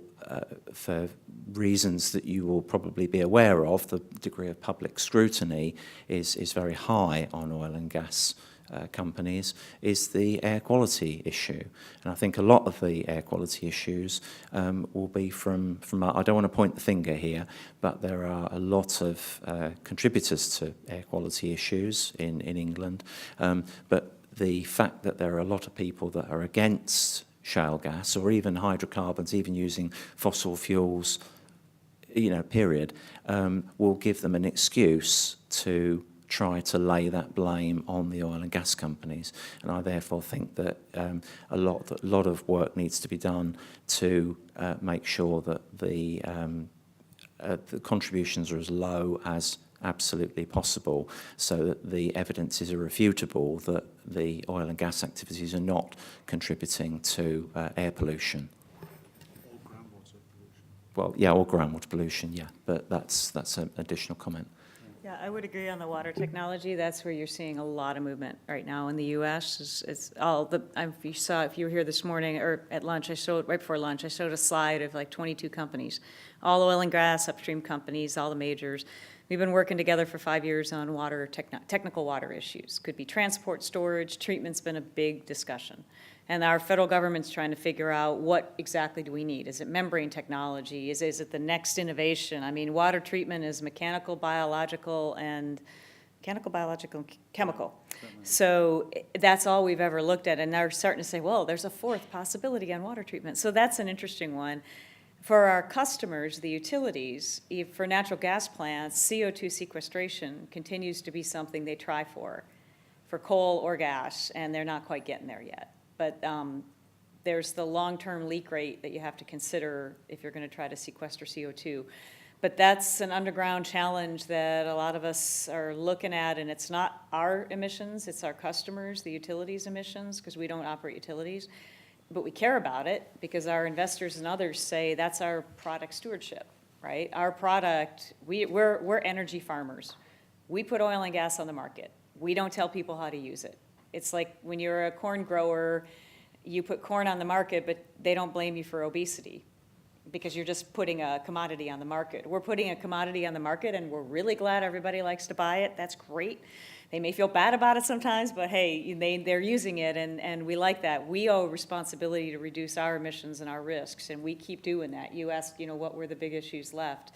for reasons that you will probably be aware of, the degree of public scrutiny is very high on oil and gas companies, is the air quality issue. And I think a lot of the air quality issues will be from I don't want to point the finger here, but there are a lot of contributors to air quality issues in England. But the fact that there are a lot of people that are against shale gas or even hydrocarbons, even using fossil fuels, period, will give them an excuse to try to lay that blame on the oil and gas companies. And I therefore think that a lot of work needs to be done to make sure that the contributions are as low as absolutely possible, so that the evidence is irrefutable that the oil and gas activities are not contributing to air pollution. Or groundwater pollution. Well, yeah, or groundwater pollution, yeah, but that's an additional comment. Yeah, I would agree on the water technology. That's where you're seeing a lot of movement right now in the U.S. It's all the, if you were here this morning or at lunch, right before lunch, I showed a slide of like 22 companies, all oil and gas, upstream companies, all the majors. We've been working together for 5 years on water, technical water issues. Could be transport, storage, treatment's been a big discussion. And our federal government's trying to figure out what exactly do we need? Is it membrane technology? Is it the next innovation? I mean, water treatment is mechanical, biological, and chemical. So that's all we've ever looked at. And they're starting to say, well, there's a fourth possibility on water treatment. So that's an interesting one. For our customers, the utilities, for natural gas plants, CO2 sequestration continues to be something they try for coal or gas, and they're not quite getting there yet. But there's the long-term leak rate that you have to consider if you're going to try to sequester CO2. But that's an underground challenge that a lot of us are looking at, and it's not our emissions, it's our customers, the utilities emissions, because we don't operate utilities. But we care about it because our investors and others say that's our product stewardship, right? Our product, we're energy farmers. We put oil and gas on the market. We don't tell people how to use it. It's like when you're a corn grower, you put corn on the market, but they don't blame you for obesity because you're just putting a commodity on the market. We're putting a commodity on the market, and we're really glad everybody likes to buy it. That's great. They may feel bad about it sometimes, but hey, they're using it, and we like that. We owe responsibility to reduce our emissions and our risks, and we keep doing that. You asked, what were the big issues left?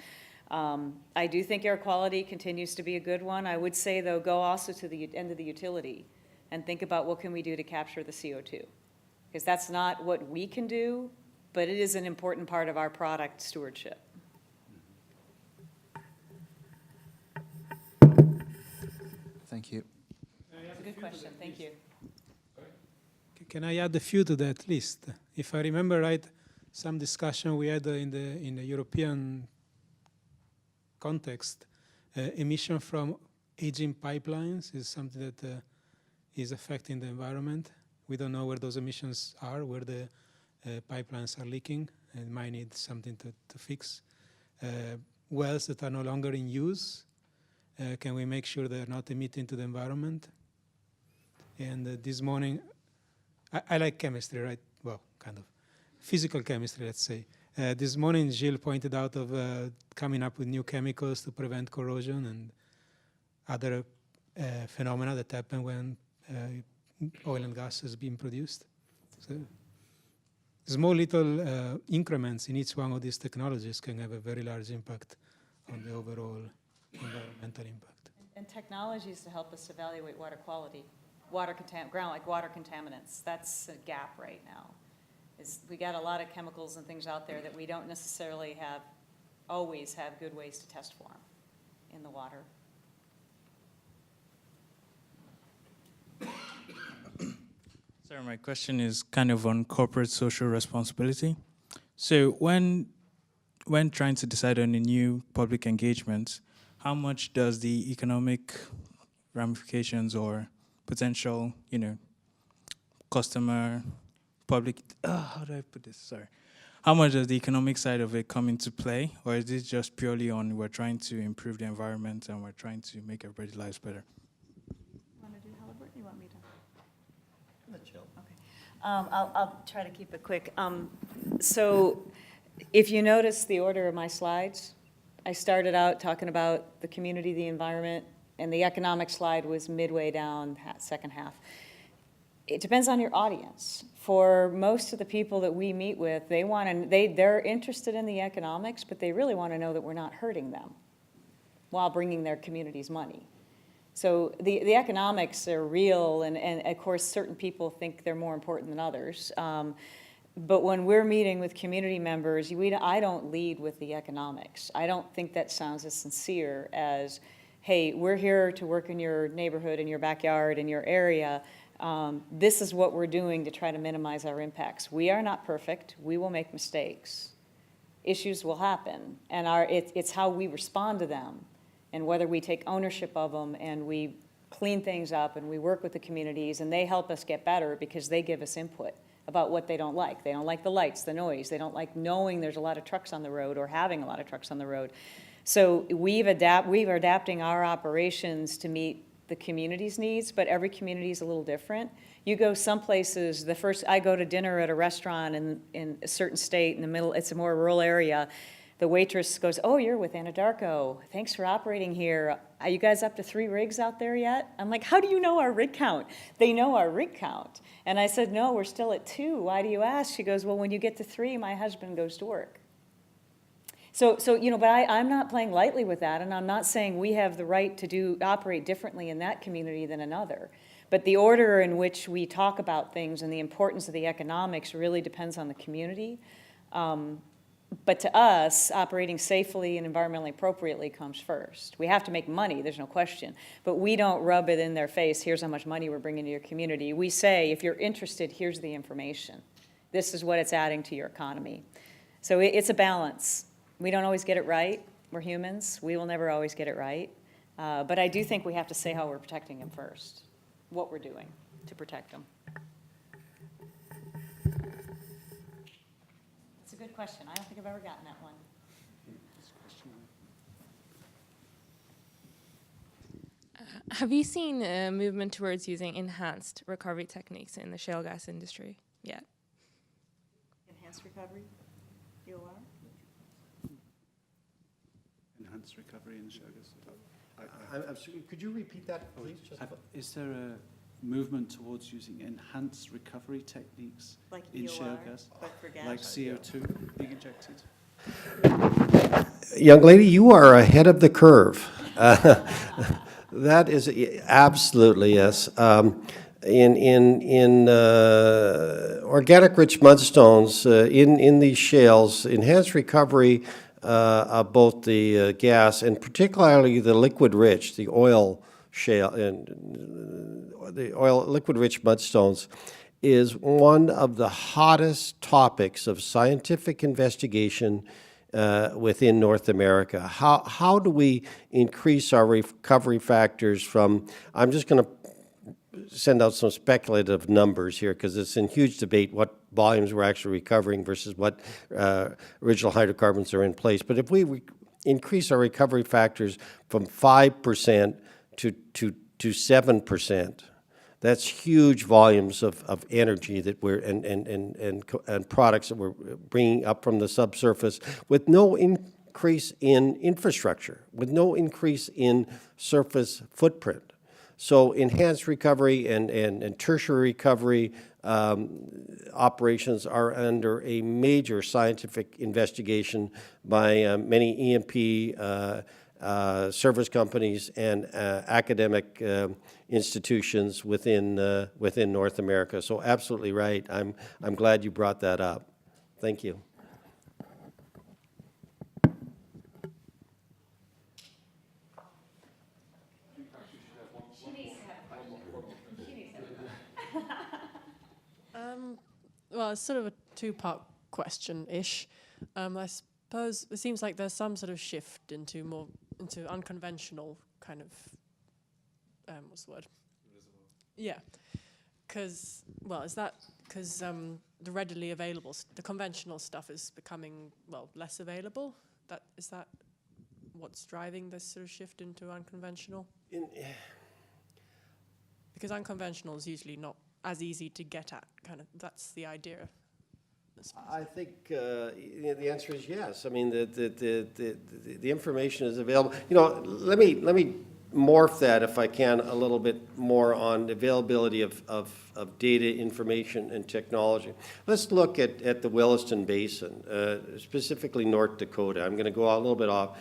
I do think air quality continues to be a good one. I would say, though, go also to the end of the utility and think about what can we do to capture the CO2. Because that's not what we can do, but it is an important part of our product stewardship. Thank you. That's a good question, thank you. Can I add a few to that list? If I remember right, some discussion we had in the European context, emission from aging pipelines is something that is affecting the environment. We don't know where those emissions are, where the pipelines are leaking, and might need something to fix. Wells that are no longer in use, can we make sure they're not emitting to the environment? And this morning, I like chemistry, right? Well, kind of. Physical chemistry, let's say. This morning, Gilles pointed out of coming up with new chemicals to prevent corrosion and other phenomena that happen when oil and gas is being produced. So small little increments in each one of these technologies can have a very large impact on the overall environmental impact. And technologies to help us evaluate water quality, water contaminants. That's a gap right now. We got a lot of chemicals and things out there that we don't necessarily always have good ways to test for them in the water. Sir, my question is kind of on corporate social responsibility. So when trying to decide on a new public engagement, how much does the economic ramifications or potential, customer, public, how do I put this? Sorry. How much does the economic side of it come into play? Or is this just purely on we're trying to improve the environment and we're trying to make everybody's lives better? Want to do Halliburton? You want me to? Okay. I'll try to keep it quick. So if you notice the order of my slides, I started out talking about the community, the environment, and the economic slide was midway down that second half. It depends on your audience. For most of the people that we meet with, they're interested in the economics, but they really want to know that we're not hurting them while bringing their communities money. So the economics are real, and of course certain people think they're more important than others. But when we're meeting with community members, I don't lead with the economics. I don't think that sounds as sincere as, hey, we're here to work in your neighborhood, in your backyard, in your area. This is what we're doing to try to minimize our impacts. We are not perfect. We will make mistakes. Issues will happen, and it's how we respond to them and whether we take ownership of them and we clean things up and we work with the communities and they help us get better because they give us input about what they don't like. They don't like the lights, the noise. They don't like knowing there's a lot of trucks on the road or having a lot of trucks on the road. So we are adapting our operations to meet the community's needs, but every community is a little different. You go some places, I go to dinner at a restaurant in a certain state in the middle, it's a more rural area. The waitress goes, "Oh, you're with Anadarko. Thanks for operating here. Are you guys up to 3 rigs out there yet?" I'm like, "How do you know our rig count?" They know our rig count. And I said, "No, we're still at 2. Why do you ask?" She goes, "Well, when you get to 3, my husband goes to work." So but I'm not playing lightly with that, and I'm not saying we have the right to operate differently in that community than another. But the order in which we talk about things and the importance of the economics really depends on the community. But to us, operating safely and environmentally appropriately comes first. We have to make money, there's no question, but we don't rub it in their face, here's how much money we're bringing to your community. We say, if you're interested, here's the information. This is what it's adding to your economy. So it's a balance. We don't always get it right. We're humans. We will never always get it right. But I do think we have to say how we're protecting them first, what we're doing to protect them. It's a good question. I don't think I've ever gotten that one. Have you seen a movement towards using enhanced recovery techniques in the shale gas industry yet? Enhanced recovery, EOR? Enhanced recovery in shale gas. I'm sorry, could you repeat that, please? Is there a movement towards using enhanced recovery techniques Like in EOR, shale gas? but for gas? Like CO2 being injected? Young lady, you are ahead of the curve. That is absolutely, yes. In organic rich mudstones, in these shales, enhanced recovery of both the gas and particularly the liquid rich, the oil shale, and the oil liquid rich mudstones is one of the hottest topics of scientific investigation within North America. How do we increase our recovery factors from, I'm just going to send out some speculative numbers here because it's in huge debate what volumes we're actually recovering versus what original hydrocarbons are in place. But if we increase our recovery factors from 5% to 7%, that's huge volumes of energy that we're and products that we're bringing up from the subsurface with no increase in infrastructure, with no increase in surface footprint. So enhanced recovery and tertiary recovery operations are under a major scientific investigation by many E&P service companies and academic institutions within North America. So absolutely right. I'm glad you brought that up. Thank you. Well, it's sort of a two-part question-ish. I suppose it seems like there's some sort of shift into unconventional kind of what's the word? Yeah, because the readily available, the conventional stuff is becoming less available. Is that what's driving this sort of shift into unconventional? Because unconventional is usually not as easy to get at, that's the idea. I think the answer is yes. I mean, the information is available. You know, let me morph that, if I can, a little bit more on the availability of data, information, and technology. Let's look at the Williston Basin, specifically North Dakota. I'm going to go a little bit off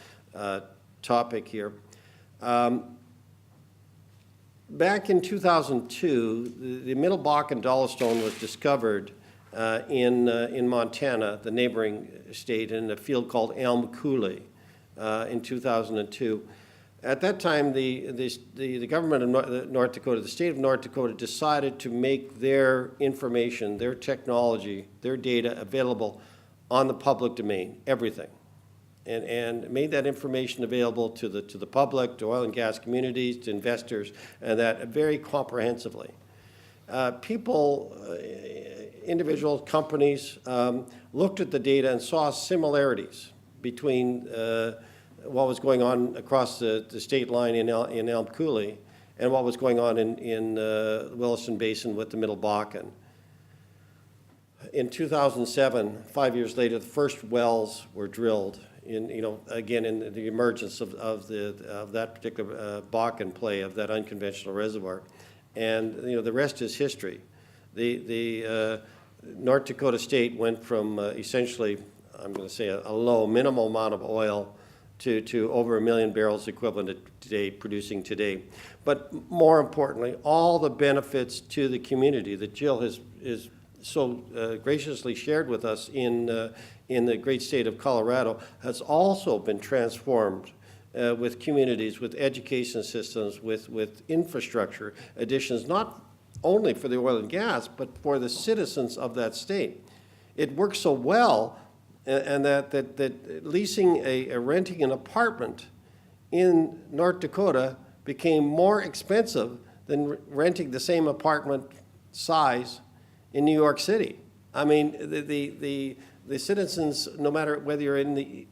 topic here. Back in 2002, the Middle Bakken Dolostone was discovered in Montana, the neighboring state, in a field called Elm Coulee in 2002. At that time, the government of North Dakota, the state of North Dakota, decided to make their information, their technology, their data available on the public domain, everything. And made that information available to the public, to oil and gas communities, to investors, and that very comprehensively. People, individuals, companies looked at the data and saw similarities between what was going on across the state line in Elm Coulee and what was going on in Williston Basin with the Middle Bakken. In 2007, 5 years later, the first wells were drilled again in the emergence of that particular Bakken play, of that unconventional reservoir. And the rest is history. The North Dakota state went from essentially, I'm going to say, a low, minimal amount of oil to over 1 million barrels equivalent today, producing today. But more importantly, all the benefits to the community that Jill has so graciously shared with us in the great state of Colorado has also been transformed with communities, with education systems, with infrastructure additions, not only for the oil and gas, but for the citizens of that state. It works so well, and that leasing renting an apartment in North Dakota became more expensive than renting the same apartment size in New York City. I mean, the citizens, no matter whether you're in the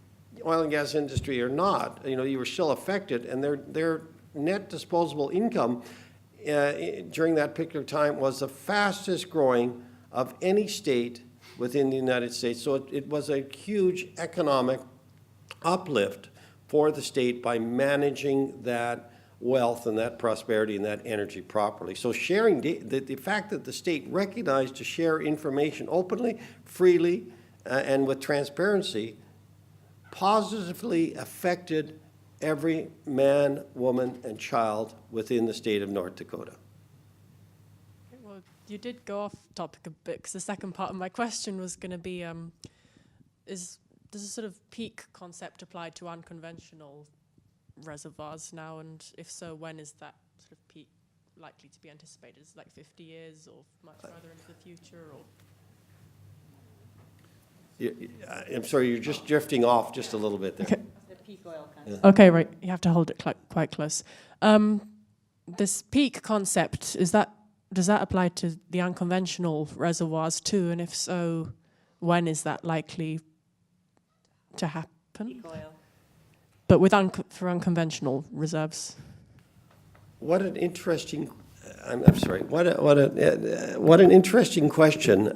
oil and gas industry or not, you were still affected, and their net disposable income during that particular time was the fastest growing of any state within the United States. So it was a huge economic uplift for the state by managing that wealth and that prosperity and that energy properly. So sharing, the fact that the state recognized to share information openly, freely, and with transparency positively affected every man, woman, and child within the state of North Dakota. Well, you did go off topic a bit, because the second part of my question was going to be, does a sort of peak concept apply to unconventional reservoirs now, and if so, when is that sort of peak likely to be anticipated? Is it like 50 years or much further into the future? Or I'm sorry, you're just drifting off just a little bit there. Okay. The peak oil concept. Okay, right. You have to hold it quite close. This peak concept, does that apply to the unconventional reservoirs too? And if so, when is that likely to happen? Peak oil. But with for unconventional reserves. What an interesting. I'm sorry. What an interesting question.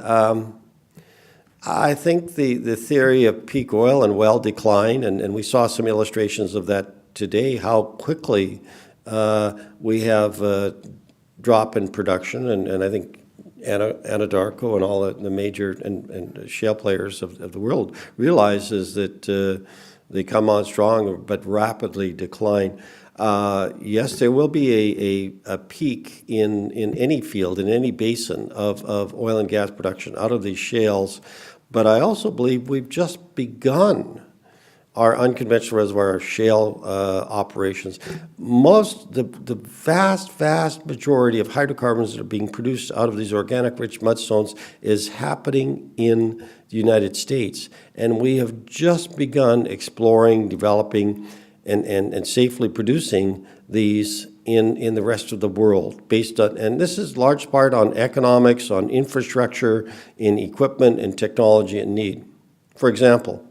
I think the theory of peak oil and well decline, and we saw some illustrations of that today, how quickly we have a drop in production, and I think Anadarko and all the major and shale players of the world realizes that they come on strong but rapidly decline. Yes, there will be a peak in any field, in any basin of oil and gas production out of these shales. But I also believe we've just begun our unconventional reservoir shale operations. The vast majority of hydrocarbons that are being produced out of these organic rich mudstones is happening in the United States. And we have just begun exploring, developing, and safely producing these in the rest of the world, based on, and this is large part on economics, on infrastructure, in equipment and technology and need. For example,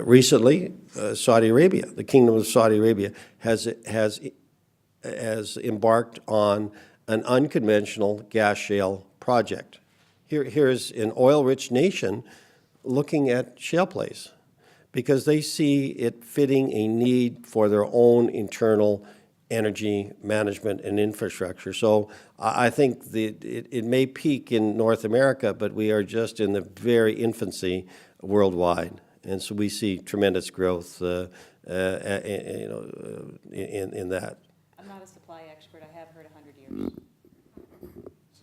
recently, Saudi Arabia, the Kingdom of Saudi Arabia, has embarked on an unconventional gas shale project. Here's an oil-rich nation looking at shale plays, because they see it fitting a need for their own internal energy management and infrastructure. So I think it may peak in North America, but we are just in the very infancy worldwide. And so we see tremendous growth in that. I'm not a supply expert. I have heard 100 years.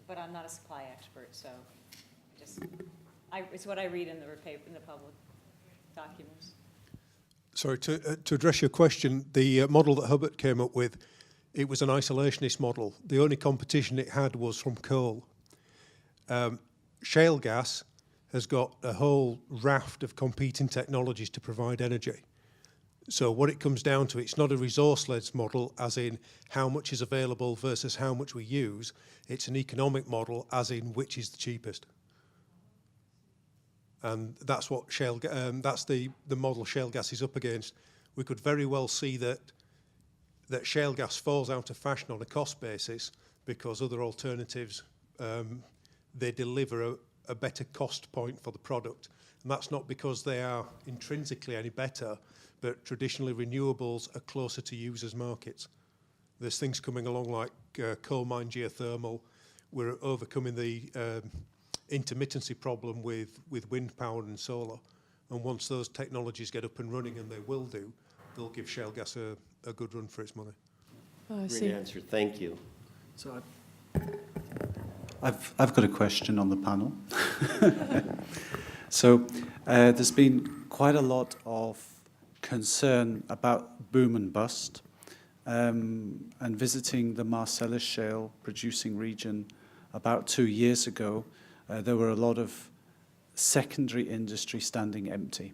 But I'm not a supply expert, so it's what I read in the public documents. Sorry, to address your question, the model that Hubbard came up with, it was an isolationist model. The only competition it had was from coal. Shale gas has got a whole raft of competing technologies to provide energy. So what it comes down to, it's not a resource-led model, as in how much is available versus how much we use. It's an economic model, as in which is the cheapest. And that's what that's the model shale gas is up against. We could very well see that shale gas falls out of fashion on a cost basis because other alternatives, they deliver a better cost point for the product. And that's not because they are intrinsically any better, but traditionally renewables are closer to users' markets. There's things coming along like coal mine geothermal. We're overcoming the intermittency problem with wind power and solar. And once those technologies get up and running, and they will do, they'll give shale gas a good run for its money. Oh, I see. Great answer. Thank you. So I've got a question on the panel. So there's been quite a lot of concern about boom and bust. And visiting the Marcellus Shale producing region about 2 years ago, there were a lot of secondary industry standing empty,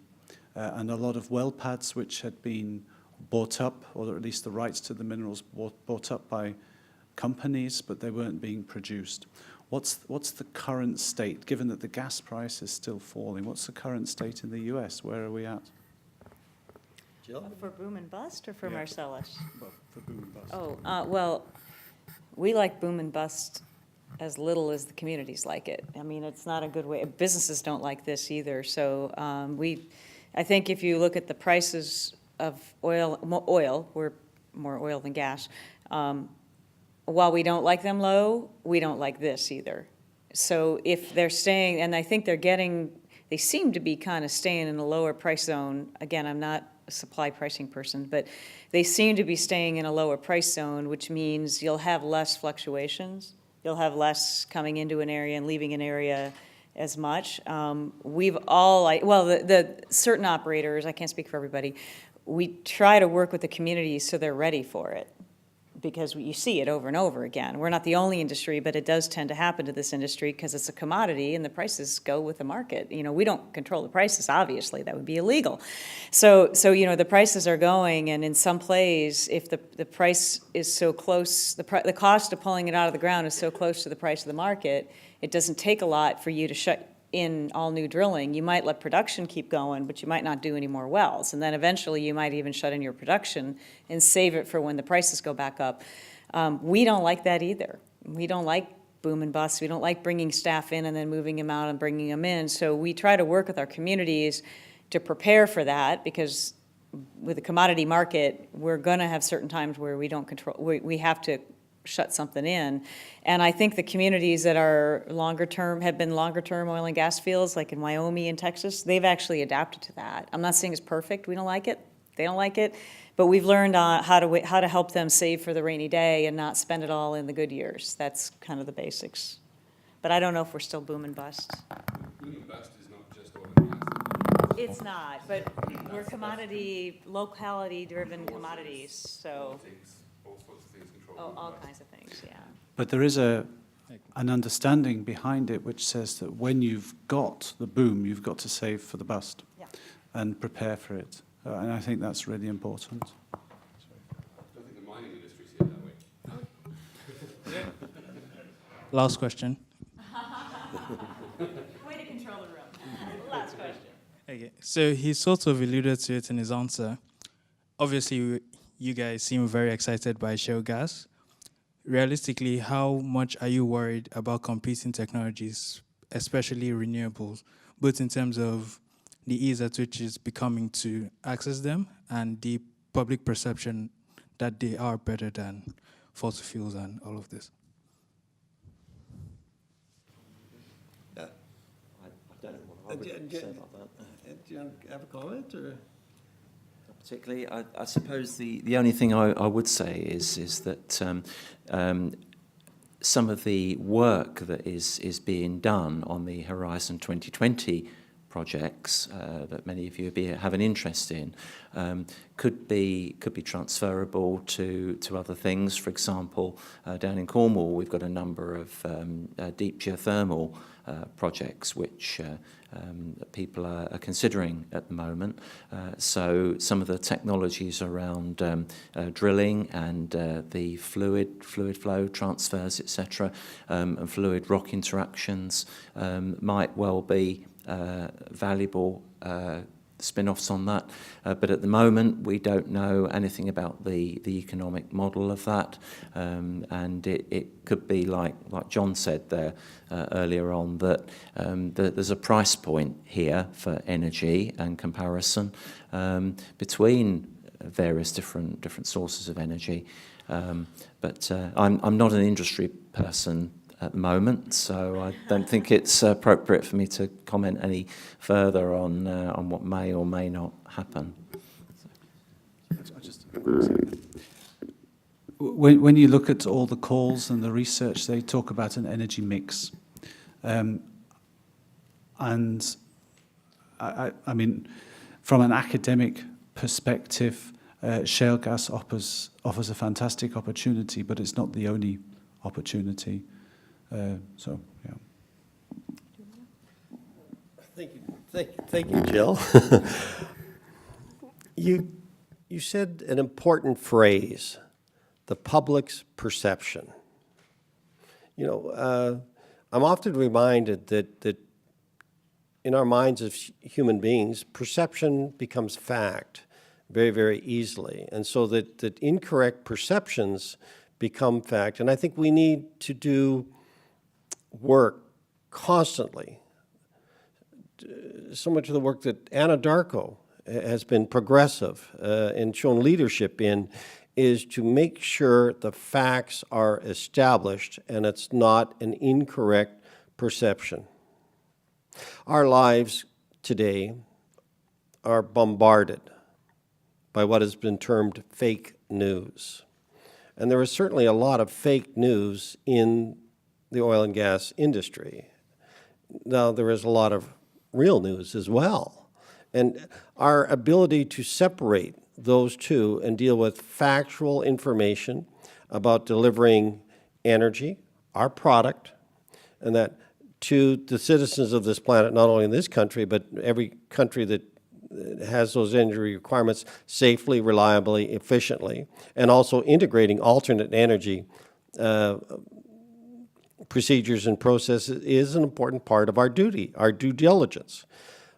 and a lot of well pads which had been bought up, or at least the rights to the minerals bought up by companies, but they weren't being produced. What's the current state, given that the gas price is still falling? What's the current state in the US? Where are we at? Jill? For boom and bust or for Marcellus? Well, for boom and bust. Oh, well, we like boom and bust as little as the communities like it. I mean, it's not a good way. Businesses don't like this either. So I think if you look at the prices of oil, we're more oil than gas. While we don't like them low, we don't like this either. So if they're staying, and I think they seem to be kind of staying in a lower price zone. Again, I'm not a supply pricing person, but they seem to be staying in a lower price zone, which means you'll have less fluctuations. You'll have less coming into an area and leaving an area as much. The certain operators, I can't speak for everybody, we try to work with the communities so they're ready for it, because you see it over and over again. We're not the only industry, but it does tend to happen to this industry because it's a commodity and the prices go with the market. You know, we don't control the prices, obviously, that would be illegal. So you know, the prices are going, and in some plays, if the price is so close, the cost of pulling it out of the ground is so close to the price of the market, it doesn't take a lot for you to shut in all new drilling. You might let production keep going, but you might not do any more wells. And then eventually you might even shut in your production and save it for when the prices go back up. We don't like that either. We don't like boom and bust. We don't like bringing staff in and then moving them out and bringing them in. So we try to work with our communities to prepare for that, because with the commodity market, we're going to have certain times where we don't control, we have to shut something in. And I think the communities that are longer term, have been longer term oil and gas fields, like in Wyoming and Texas, they've actually adapted to that. I'm not saying it's perfect. We don't like it. They don't like it. But we've learned how to help them save for the rainy day and not spend it all in the good years. That's kind of the basics. But I don't know if we're still boom and bust. Boom and bust is not just oil and gas. It's not, but we're commodity, locality-driven commodities, so. All sorts of things controlled. Oh, all kinds of things, yeah. But there is an understanding behind it which says that when you've got the boom, you've got to save for the bust, Yeah. and prepare for it. And I think that's really important. I don't think the mining industry sees it that way. Last question. Way to control the room. Last question. Okay, so he sort of alluded to it in his answer. Obviously, you guys seem very excited by shale gas. Realistically, how much are you worried about competing technologies, especially renewables, both in terms of the ease at which it's becoming to access them and the public perception that they are better than fossil fuels and all of this? I don't know what I would say about that. Do you have a comment, or? Particularly, I suppose the only thing I would say is that some of the work that is being done on the Horizon 2020 projects that many of you have an interest in could be transferable to other things. For example, down in Cornwall, we've got a number of deep geothermal projects which people are considering at the moment. So some of the technologies around drilling and the fluid flow transfers, etc., and fluid rock interactions might well be valuable spin-offs on that. But at the moment, we don't know anything about the economic model of that. And it could be like John said there earlier on, that there's a price point here for energy and comparison between various different sources of energy. But I'm not an industry person at the moment, so I don't think it's appropriate for me to comment any further on what may or may not happen. When you look at all the calls and the research, they talk about an energy mix. And I mean, from an academic perspective, shale gas offers a fantastic opportunity, but it's not the only opportunity. So, yeah. Thank you, Jill. You said an important phrase, the public's perception. You know, I'm often reminded that in our minds as human beings, perception becomes fact very, very easily. And so that incorrect perceptions become fact. And I think we need to do work constantly. So much of the work that Anna Darko has been progressive and shown leadership in is to make sure the facts are established and it's not an incorrect perception. Our lives today are bombarded by what has been termed fake news. And there is certainly a lot of fake news in the oil and gas industry. Now, there is a lot of real news as well. And our ability to separate those two and deal with factual information about delivering energy, our product, and that to the citizens of this planet, not only in this country, but every country that has those energy requirements safely, reliably, efficiently, and also integrating alternate energy procedures and processes is an important part of our duty, our due diligence.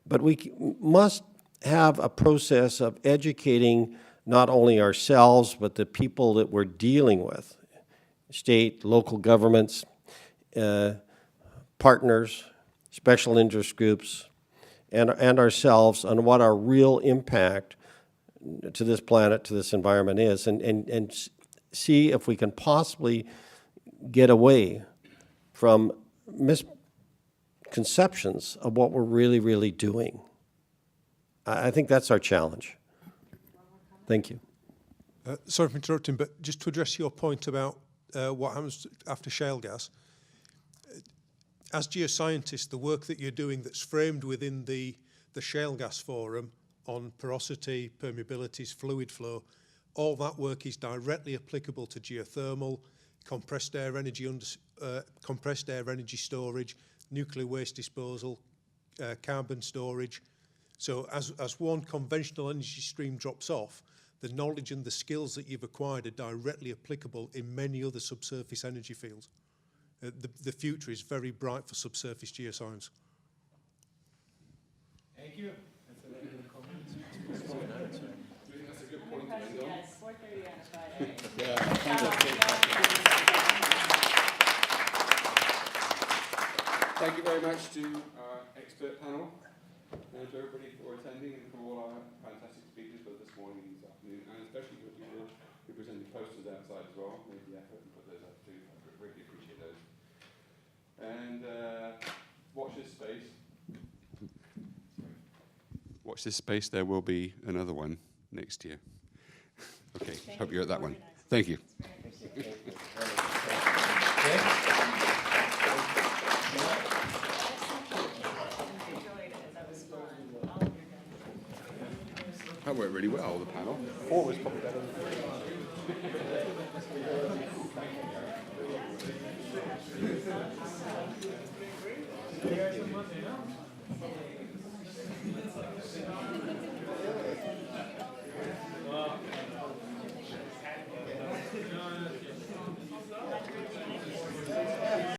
But we must have a process of educating not only ourselves, but the people that we're dealing with, state, local governments, partners, special interest groups, and ourselves on what our real impact to this planet, to this environment is, and see if we can possibly get away from misconceptions of what we're really, really doing. I think that's our challenge. Thank you. Sorry for interrupting, but just to address your point about what happens after shale gas, as geoscientists, the work that you're doing that's framed within the shale gas forum on porosity, permeabilities, fluid flow, all that work is directly applicable to geothermal, compressed air energy storage, nuclear waste disposal, carbon storage. So as one conventional energy stream drops off, the knowledge and the skills that you've acquired are directly applicable in many other subsurface energy fields. The future is very bright for subsurface geoscience. Thank you. That's a good comment. That's a good point to end on. Yes, 4:30 on a Friday. Yeah, fantastic. Thank you very much to our expert panel and to everybody for attending and for all our fantastic speakers both this morning and this afternoon, and especially for people who presented posters outside as well, made the effort and put those up too. I really appreciate those. And watch this space. Watch this space. There will be another one next year. Okay, hope you're at that one. Thank you. That worked really well, the panel. Four was probably better than